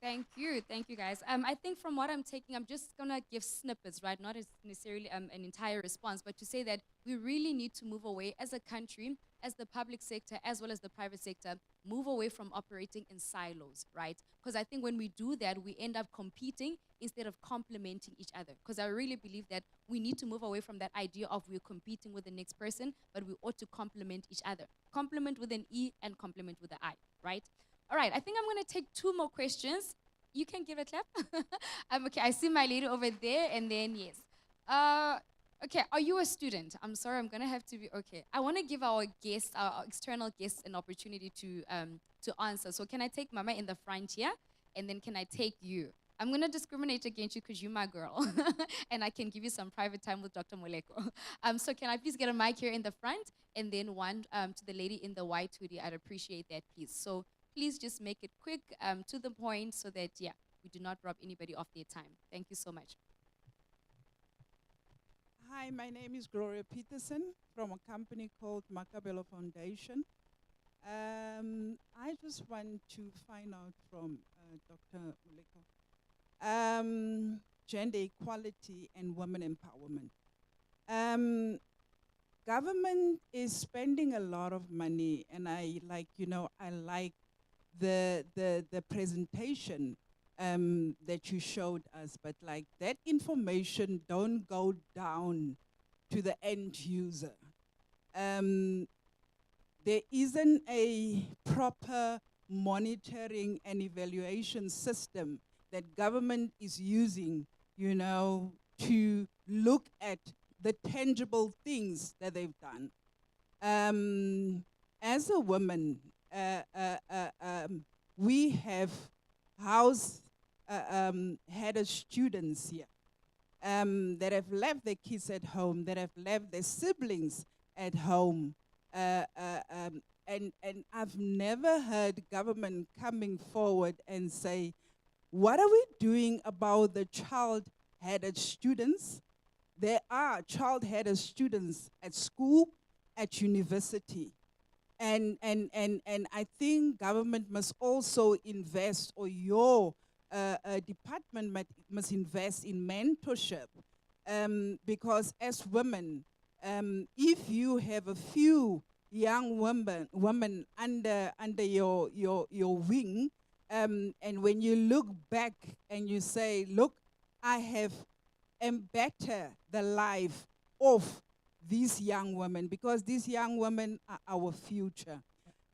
Thank you guys. I think from what I'm taking, I'm just gonna give snippets, right? Not as necessarily an entire response, but to say that we really need to move away as a country, as the public sector, as well as the private sector, move away from operating in silos, right? Because I think when we do that, we end up competing instead of complementing each other. Because I really believe that we need to move away from that idea of we're competing with the next person, but we ought to complement each other. Complement with an E and complement with an I, right? All right, I think I'm going to take 2 more questions. You can give a clap. Okay, I see my lady over there, and then yes. Okay, are you a student? I'm sorry, I'm going to have to be, okay. I want to give our guests, our external guests, an opportunity to answer. So can I take Mama in the front here, and then can I take you? I'm going to discriminate against you because you're my girl, and I can give you some private time with Dr. Moleko. So can I please get a mic here in the front, and then one to the lady in the white hoodie? I'd appreciate that, please. So please just make it quick, to the point, so that, yeah, we do not rob anybody of their time. Thank you so much. Hi, my name is Gloria Peterson from a company called Makabelo Foundation. I just want to find out from Dr. Moleko, gender equality and women empowerment. Government is spending a lot of money, and I like the presentation that you showed us, but like that information don't go down to the end user. There isn't a proper monitoring and evaluation system that government is using, to look at the tangible things that they've done. As a woman, we have had students here that have left their kids at home, that have left their siblings at home. And I've never heard government coming forward and say, what are we doing about the child-headed students? There are child-headed students at school, at university. And I think government must also invest, or your department must invest in mentorship, because as women, if you have a few young women under your wing, and when you look back and you say, look, I have better the life of these young women, because these young women are our future.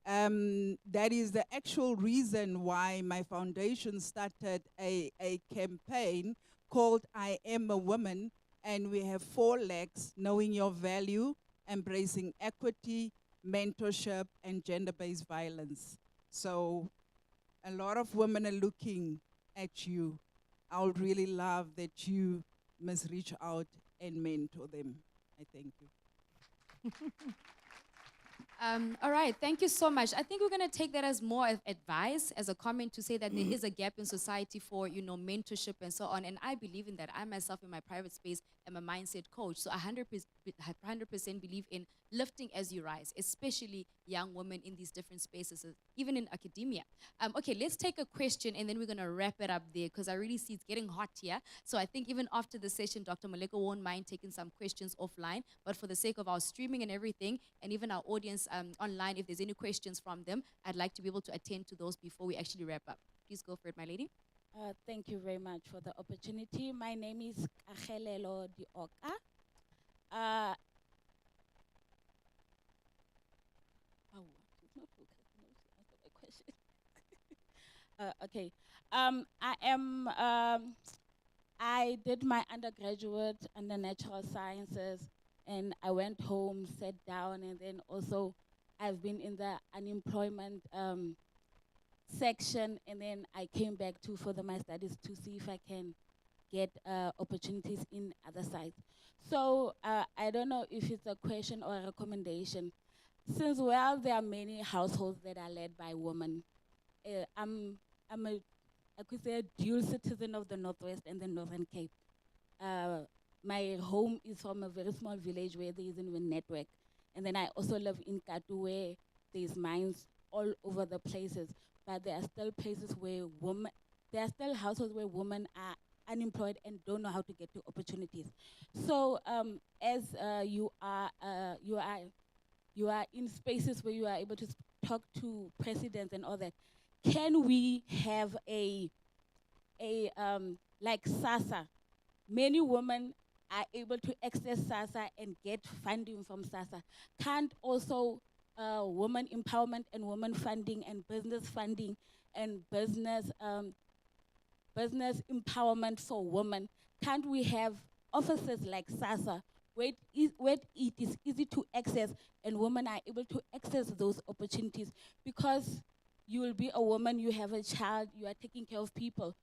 That is the actual reason why my foundation started a campaign called I Am a Woman, and we have 4 legs: knowing your value, embracing equity, mentorship, and gender-based violence. So a lot of women are looking at you. I would really love that you must reach out and mentor them. I thank you. All right, thank you so much. I think we're going to take that as more of advice, as a comment to say that there is a gap in society for, mentorship and so on. And I believe in that. I myself, in my private space, am a mindset coach. So I 100% believe in lifting as you rise, especially young women in these different spaces, even in academia. Okay, let's take a question and then we're going to wrap it up there, because I really see it's getting hot here. So I think even after the session, Dr. Moleko won't mind taking some questions offline. But for the sake of our streaming and everything, and even our audience online, if there's any questions from them, I'd like to be able to attend to those before we actually wrap up. Please go for it, my lady. Thank you very much for the opportunity. My name is Kagelelo Dioka. She's not focused. No, she answered my question. Okay. I did my undergraduate under natural sciences, and I went home, sat down, and then also I've been in the unemployment section, and then I came back to further my studies to see if I can get opportunities in other sites. So I don't know if it's a question or a recommendation. Since, well, there are many households that are led by women, I could say, a dual citizen of the Northwest and the Northern Cape. My home is from a very small village where there isn't even network. And then I also live in Katu, where there's mines all over the places. But there are still places where there are still households where women are unemployed and don't know how to get to opportunities. So as you are in spaces where you are able to talk to presidents and all that, can we have like SASA? Many women are able to access SASA and get funding from SASA. Can't also women empowerment and women funding and business funding and business empowerment for women, can't we have offices like SASA where it is easy to access and women are able to access those opportunities? Because you will be a woman, you have a child, you are taking care of people,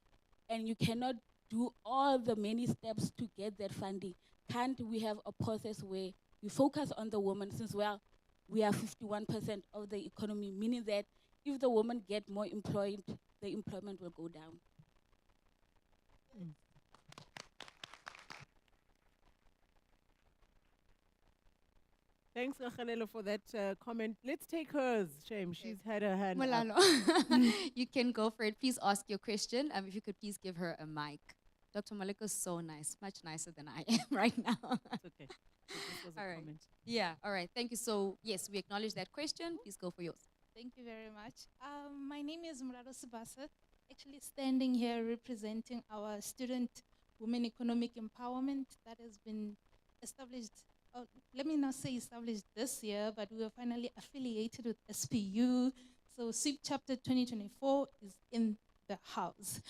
and you cannot do all the many steps to get that funding. Can't we have a process where we focus on the woman, since we are 51% of the economy, meaning that if the women get more employed, the employment will go down. Thanks, Rachalelo, for that comment. Let's take hers, Shame. She's had her hand up. Molalo, you can go for it. Please ask your question. If you could please give her a mic. Dr. Moleko is so nice, much nicer than I am right now. It's okay. So this was a All right. comment. Yeah, all right. Thank you. So, yes, we acknowledge that question. Please go for yours. Thank you very much. My name is Murado Subasa, actually standing here representing our student women economic empowerment that has been established, let me not say established this year, but we were finally affiliated with SPU. So SWEEP Chapter 2024 is in the house.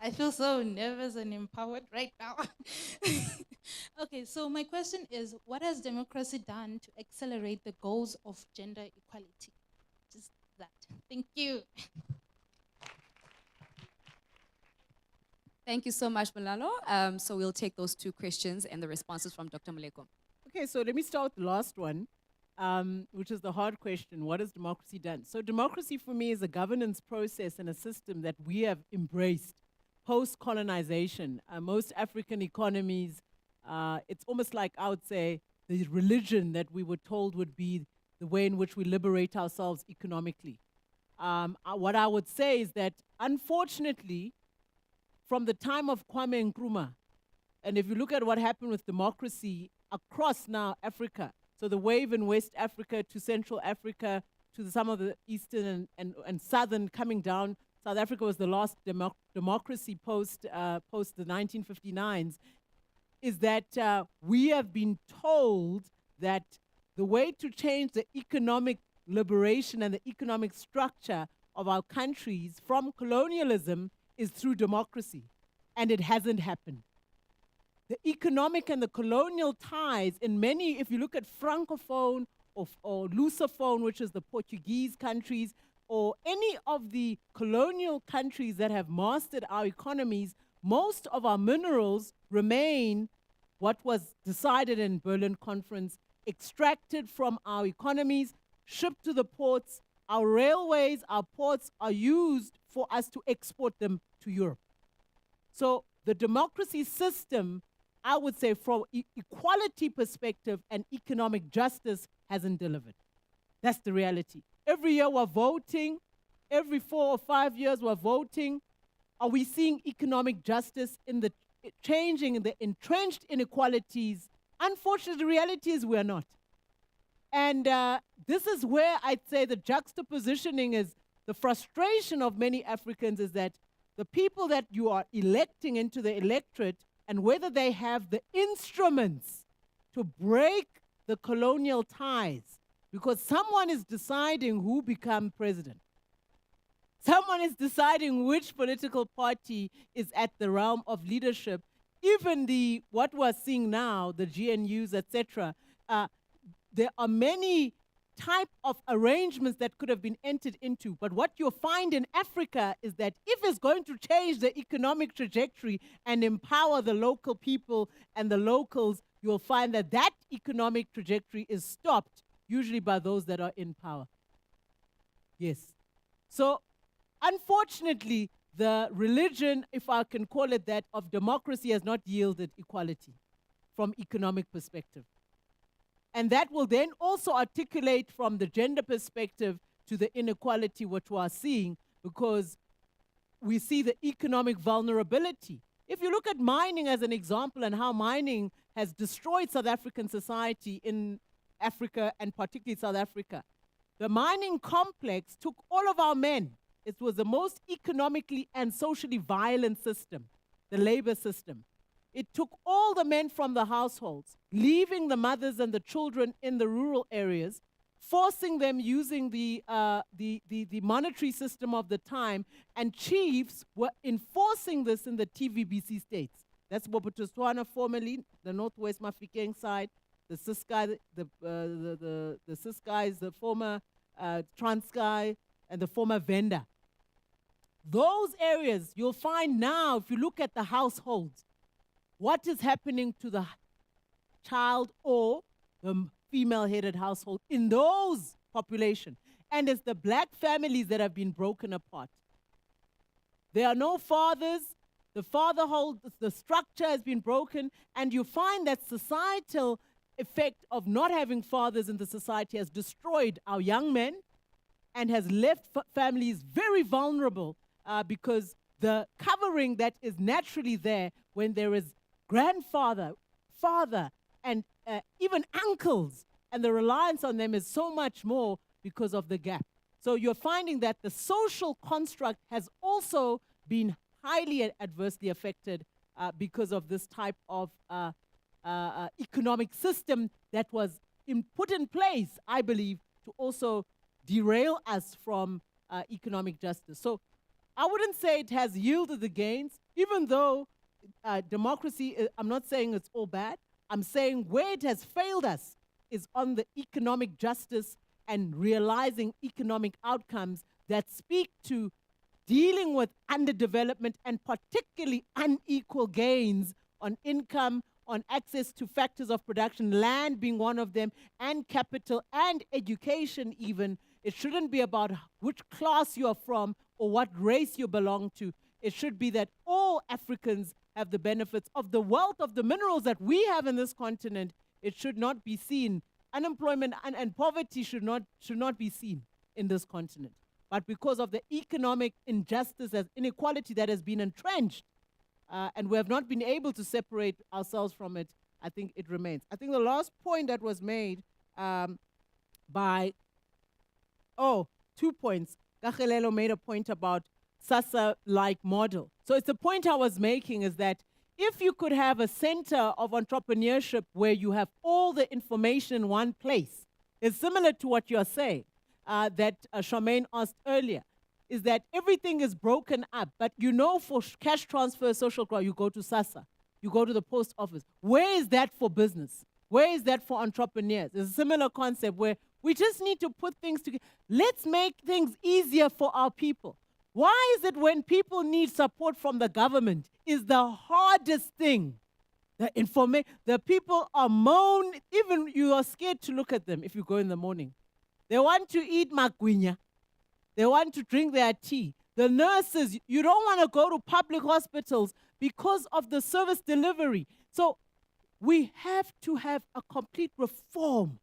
I feel so nervous and empowered right now. Okay, so my question is, what has democracy done to accelerate the goals of gender equality? Just that. Thank you. Thank you so much, Molalo. So we'll take those two questions and the responses from Dr. Moleko. Okay, so let me start with the last one, which is the hard question. What has democracy done? So democracy for me is a governance process and a system that we have embraced post-colonization. Most African economies, it's almost like, I would say, the religion that we were told would be the way in which we liberate ourselves economically. What I would say is that, unfortunately, from the time of Kwame Nkrumah, and if you look at what happened with democracy across now Africa, so the wave in West Africa to Central Africa to some of the Eastern and Southern coming down, South Africa was the last democracy post the 1959s, is that we have been told that the way to change the economic liberation and the economic structure of our countries from colonialism is through democracy, and it hasn't happened. The economic and the colonial ties in many, if you look at Francophone or Lusophone, which is the Portuguese countries, or any of the colonial countries that have mastered our economies, most of our minerals remain what was decided in Berlin Conference, extracted from our economies, shipped to the ports. Our railways, our ports are used for us to export them to Europe. So the democracy system, I would say from equality perspective and economic justice, hasn't delivered. That's the reality. Every year we're voting, every 4 or 5 years we're voting. Are we seeing economic justice in the changing in the entrenched inequalities? Unfortunately, the reality is we're not. And this is where I'd say the juxtapositioning is the frustration of many Africans is that the people that you are electing into the electorate and whether they have the instruments to break the colonial ties, because someone is deciding who becomes president. Someone is deciding which political party is at the realm of leadership. Even what we're seeing now, the GNUs, etc., there are many type of arrangements that could have been entered into. But what you'll find in Africa is that if it's going to change the economic trajectory and empower the local people and the locals, you'll find that that economic trajectory is stopped, usually by those that are in power. Yes. So, unfortunately, the religion, if I can call it that, of democracy has not yielded equality from economic perspective. And that will then also articulate from the gender perspective to the inequality which we are seeing, because we see the economic vulnerability. If you look at mining as an example and how mining has destroyed South African society in Africa and particularly South Africa, the mining complex took all of our men. It was the most economically and socially violent system, the labor system. It took all the men from the households, leaving the mothers and the children in the rural areas, forcing them using the monetary system of the time, and chiefs were enforcing this in the TVBC states. That's Bophuthatswana formerly, the Northwest Mafikeng side, the Ciskei, the Ciskei is the former Transkei, and the former Venda. Those areas, you'll find now, if you look at the households, what is happening to the child or the female-headed household in those populations. And it's the black families that have been broken apart. There are no fathers, the fatherhood, the structure has been broken, and you find that societal effect of not having fathers in the society has destroyed our young men and has left families very vulnerable because the covering that is naturally there when there is grandfather, father, and even uncles, and the reliance on them is so much more because of the gap. So you're finding that the social construct has also been highly adversely affected because of this type of economic system that was put in place, I believe, to also derail us from economic justice. So I wouldn't say it has yielded the gains, even though democracy, I'm not saying it's all bad. I'm saying where it has failed us is on the economic justice and realizing economic outcomes that speak to dealing with underdevelopment and particularly unequal gains on income, on access to factors of production, land being one of them, and capital and education even. It shouldn't be about which class you are from or what race you belong to. It should be that all Africans have the benefits of the wealth of the minerals that we have in this continent. It should not be seen. Unemployment and poverty should not be seen in this continent. but because of the economic injustice and inequality that has been entrenched, and we have not been able to separate ourselves from it, I think it remains. I think the last point that was made by, 2 points. Kagelelo made a point about SASSA-like model. So it's the point I was making is that if you could have a center of entrepreneurship where you have all the information in one place, it's similar to what you're saying that Charmaine asked earlier, is that everything is broken up. But you know, for cash transfer, social growth, you go to SASSA, you go to the post office. Where is that for business? Where is that for entrepreneurs? It's a similar concept where we just need to put things together. Let's make things easier for our people. Why is it when people need support from the government is the hardest thing? The people are even you are scared to look at them if you go in the morning. They want to eat magwinya. They want to drink their tea. The nurses, you don't want to go to public hospitals because of the service delivery. So we have to have a complete reform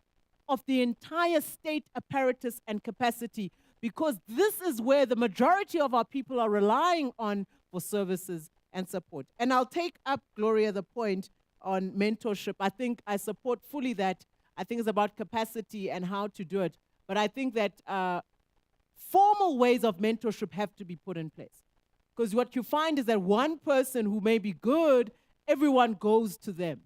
of the entire state apparatus and capacity, because this is where the majority of our people are relying on for services and support. And I'll take up, Gloria, the point on mentorship. I think I support fully that. I think it's about capacity and how to do it. But I think that formal ways of mentorship have to be put in place. Because what you find is that one person who may be good, everyone goes to them.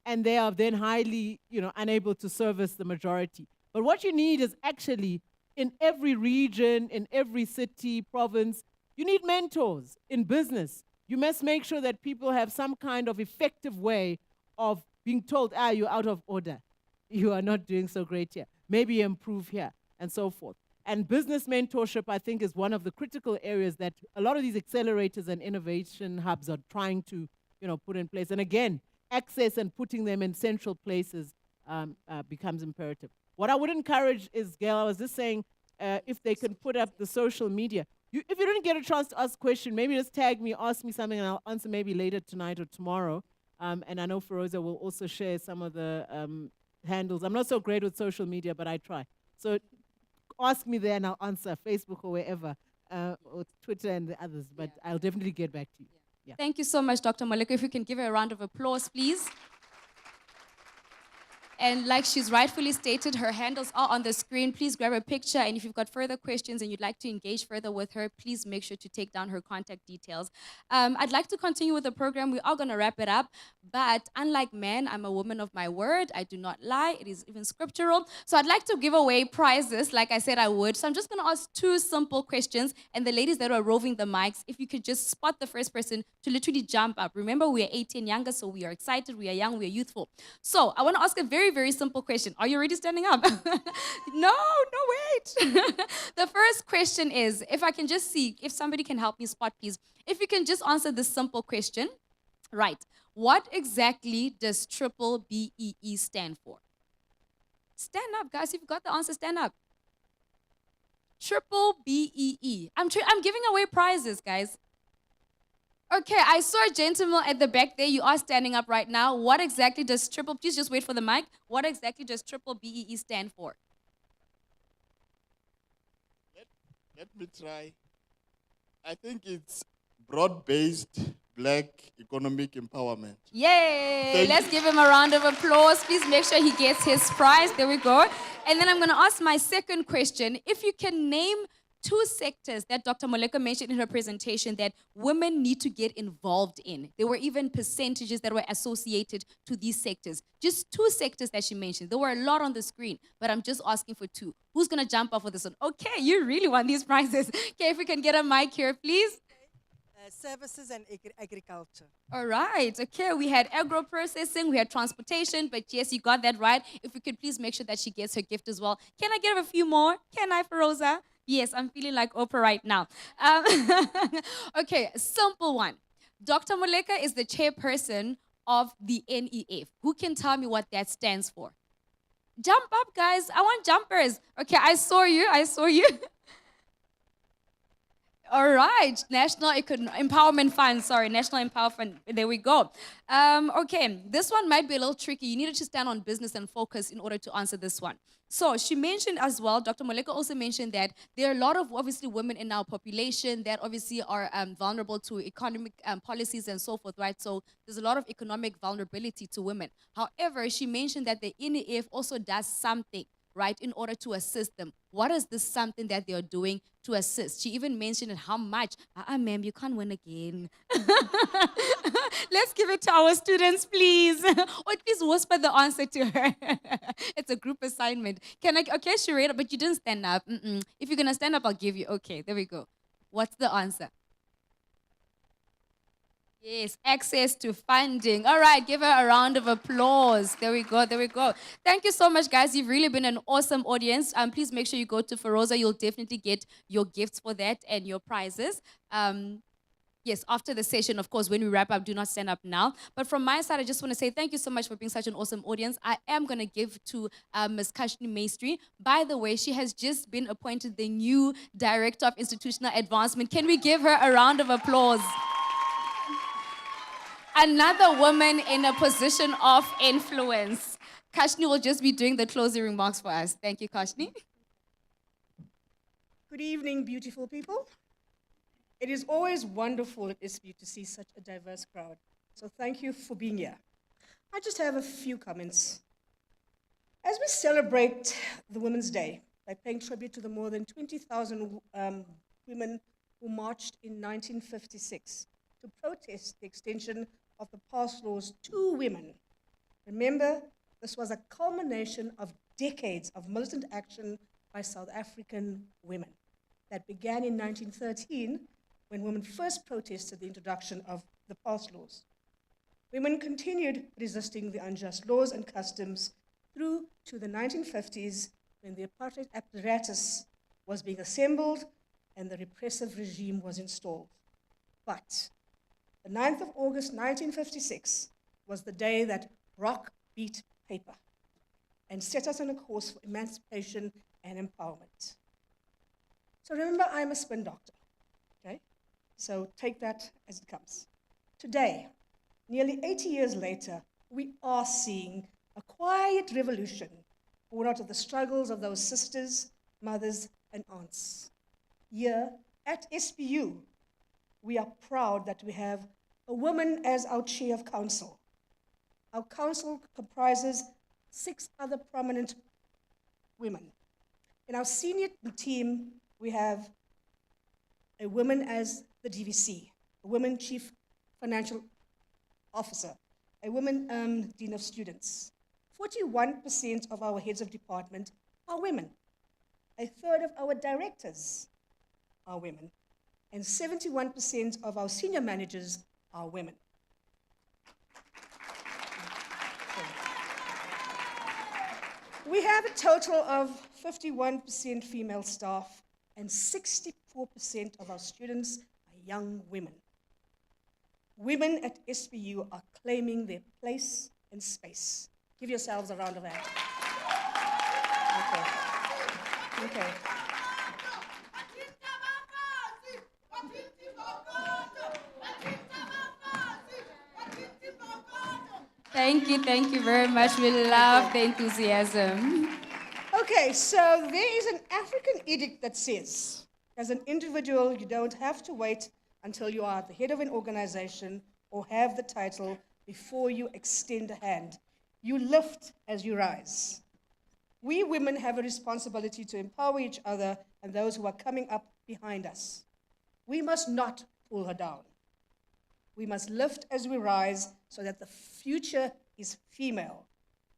And they are then highly, unable to service the majority. But what you need is actually, in every region, in every city, province, you need mentors. In business, you must make sure that people have some kind of effective way of being told, you're out of order. You are not doing so great here. Maybe improve here, and so forth. And business mentorship, I think, is one of the critical areas that a lot of these accelerators and innovation hubs are trying to, put in place. And again, access and putting them in central places becomes imperative. What I would encourage is, Gail, I was just saying, if they can put up the social media. If you didn't get a chance to ask a question, maybe just tag me, ask me something, and I'll answer maybe later tonight or tomorrow. And I know Feroza will also share some of the handles. I'm not so great with social media, but I try. So ask me there and I'll answer, Facebook or wherever, or Twitter and the others, but I'll definitely get back to you. Yeah. Thank you so much, Dr. Moleko. If you can give her a round of applause, please. And like she's rightfully stated, her handles are on the screen. Please grab a picture. And if you've got further questions and you'd like to engage further with her, please make sure to take down her contact details. I'd like to continue with the program. We are going to wrap it up. But unlike men, I'm a woman of my word. I do not lie. It is even scriptural. So I'd like to give away prizes like I said I would. So I'm just going to ask 2 simple questions. And the ladies that are roving the mics, if you could just spot the first person to literally jump up. Remember, we are 18 younger, so we are excited, we are young, we are youthful. So I want to ask a very, very simple question. Are you already standing up? No, wait. The first question is, if I can just see, if somebody can help me spot, please. If you can just answer this simple question. Right. What exactly does triple BEE stand for? Stand up, guys. If you've got the answer, stand up. Triple BEE. I'm giving away prizes, guys. Okay, I saw a gentleman at the back there. You are standing up right now. What exactly does please just wait for the mic. What exactly does triple BEE stand for? Let me try. I think it's broad-based Black economic empowerment. Yay! Let's give him a round of applause. Please make sure he gets his prize. There we go. And then I'm going to ask my second question. If you can name 2 sectors that Dr. Moleko mentioned in her presentation that women need to get involved in. There were even percentages that were associated to these sectors. Just 2 sectors that she mentioned. There were a lot on the screen, but I'm just asking for 2. Who's going to jump off with this one? Okay, you really want these prizes. Okay, if we can get a mic here, please. Services and agriculture. All right. Okay, we had agro-processing, we had transportation, but yes, you got that right. If we could please make sure that she gets her gift as well. Can I give a few more? Can I, Feroza? Yes, I'm feeling like Oprah right now. Okay, simple one. Dr. Moleko is the chairperson of the NEF. Who can tell me what that stands for? Jump up, guys. I want jumpers. Okay, I saw you. All right, Empowerment Fund. Sorry, National Empower Fund. There we go. Okay, this one might be a little tricky. You needed to stand on business and focus in order to answer this one. So she mentioned as well, Dr. Moleko also mentioned that there are a lot of obviously women in our population that obviously are vulnerable to economic policies and so forth, right? So there's a lot of economic vulnerability to women. However, she mentioned that the NEF also does something, right, in order to assist them. What is this something that they're doing to assist? She even mentioned how much. Ma'am, you can't win again. Let's give it to our students, please. Or please whisper the answer to her. It's a group assignment. Okay, Sharita, but you didn't stand up. If you're going to stand up, I'll give you. Okay, there we go. What's the answer? Yes, access to funding. All right, give her a round of applause. There we go, there we go. Thank you so much, guys. You've really been an awesome audience. Please make sure you go to Feroza. You'll definitely get your gifts for that and your prizes. Yes, after the session, of course, when we wrap up, do not stand up now. But from my side, I just want to say thank you so much for being such an awesome audience. I am going to give to Ms. Kashni Maestri. By the way, she has just been appointed the new Director of Institutional Advancement. Can we give her a round of applause? Another woman in a position of influence. Kashni will just be doing the closing remarks for us. Thank you, Kashni. Good evening, beautiful people. It is always wonderful at SPU to see such a diverse crowd. So thank you for being here. I just have a few comments. As we celebrate the Women's Day by paying tribute to the more than 20,000 women who marched in 1956 to protest the extension of the past laws to women. Remember, this was a culmination of decades of militant action by South African women that began in 1913 when women first protested the introduction of the past laws. Women continued resisting the unjust laws and customs through to the 1950s when the apartheid apparatus was being assembled and the repressive regime was installed. But the 9th of August 1956 was the day that rock beat paper and set us on a course for emancipation and empowerment. So remember, I'm a spin doctor, okay? So take that as it comes. Today, nearly 80 years later, we are seeing a quiet revolution born out of the struggles of those sisters, mothers, and aunts. Here at SPU, we are proud that we have a woman as our chair of council. Our council comprises 6 other prominent women. In our senior team, we have a woman as the DVC, a woman chief financial officer, a woman dean of students. 41% of our heads of department are women. A third of our directors are women. And 71% of our senior managers are women. We have a total of 51% female staff, and 64% of our students are young women. Women at SPU are claiming their place and space. Give yourselves a round of applause. Okay. Thank you very much. We love the enthusiasm. Okay, so there is an African edict that says, as an individual, you don't have to wait until you are the head of an organization or have the title before you extend a hand. You lift as you rise. We women have a responsibility to empower each other and those who are coming up behind us. We must not pull her down. We must lift as we rise so that the future is female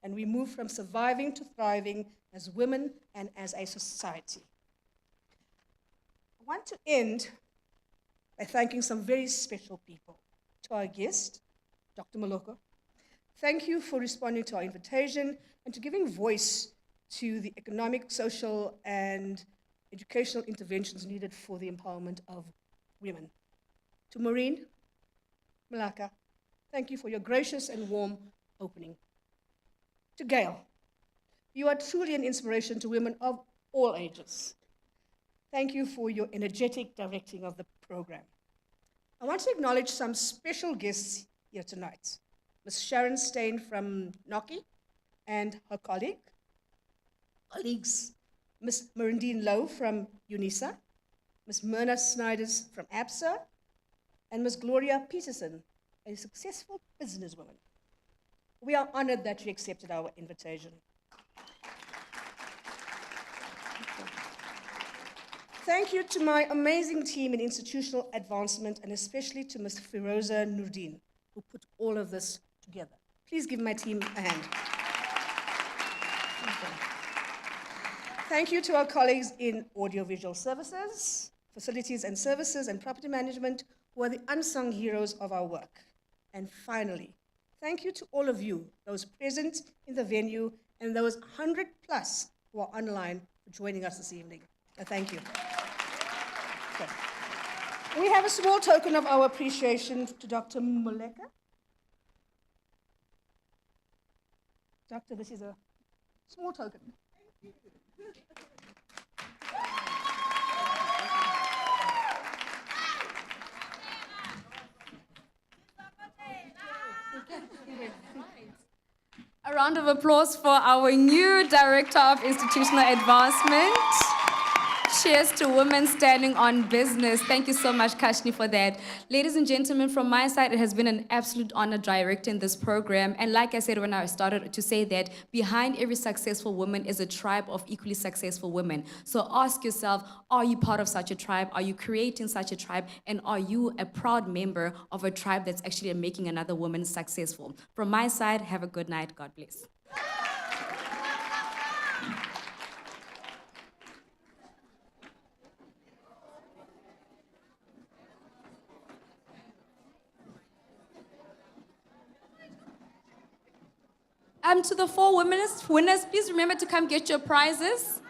and we move from surviving to thriving as women and as a society. I want to end by thanking some very special people. To our guest, Dr. Moleko, thank you for responding to our invitation and to giving voice to the economic, social, and educational interventions needed for the empowerment of women. To Maureen Malaka, thank you for your gracious and warm opening. To Gail, you are truly an inspiration to women of all ages. Thank you for your energetic directing of the program. I want to acknowledge some special guests here tonight. Ms. Sharon Stein from Noki and her colleagues, Ms. Marindine Lowe from UNISA, Ms. Myrna Snyders from ABSA, and Ms. Gloria Peterson, a successful businesswoman. We are honored that you accepted our invitation. Thank you to my amazing team in institutional advancement, and especially to Ms. Firoza Nurdin, who put all of this together. Please give my team a hand. Thank you to our colleagues in audiovisual services, facilities and services, and property management, who are the unsung heroes of our work. And finally, thank you to all of you, those present in the venue, and those 100 plus who are online for joining us this evening. Thank you. Okay. We have a small token of our appreciation to Dr. Moleko. Doctor, this is a small token. A round of applause for our new Director of Institutional Advancement. Cheers to women standing on business. Thank you so much, Kashni, for that. Ladies and gentlemen, from my side, it has been an absolute honor directing this program. And like I said when I started, to say that behind every successful woman is a tribe of equally successful women. So ask yourself, are you part of such a tribe? Are you creating such a tribe? And are you a proud member of a tribe that's actually making another woman successful? From my side, have a good night. God bless. To the 4 winners, please remember to come get your prizes.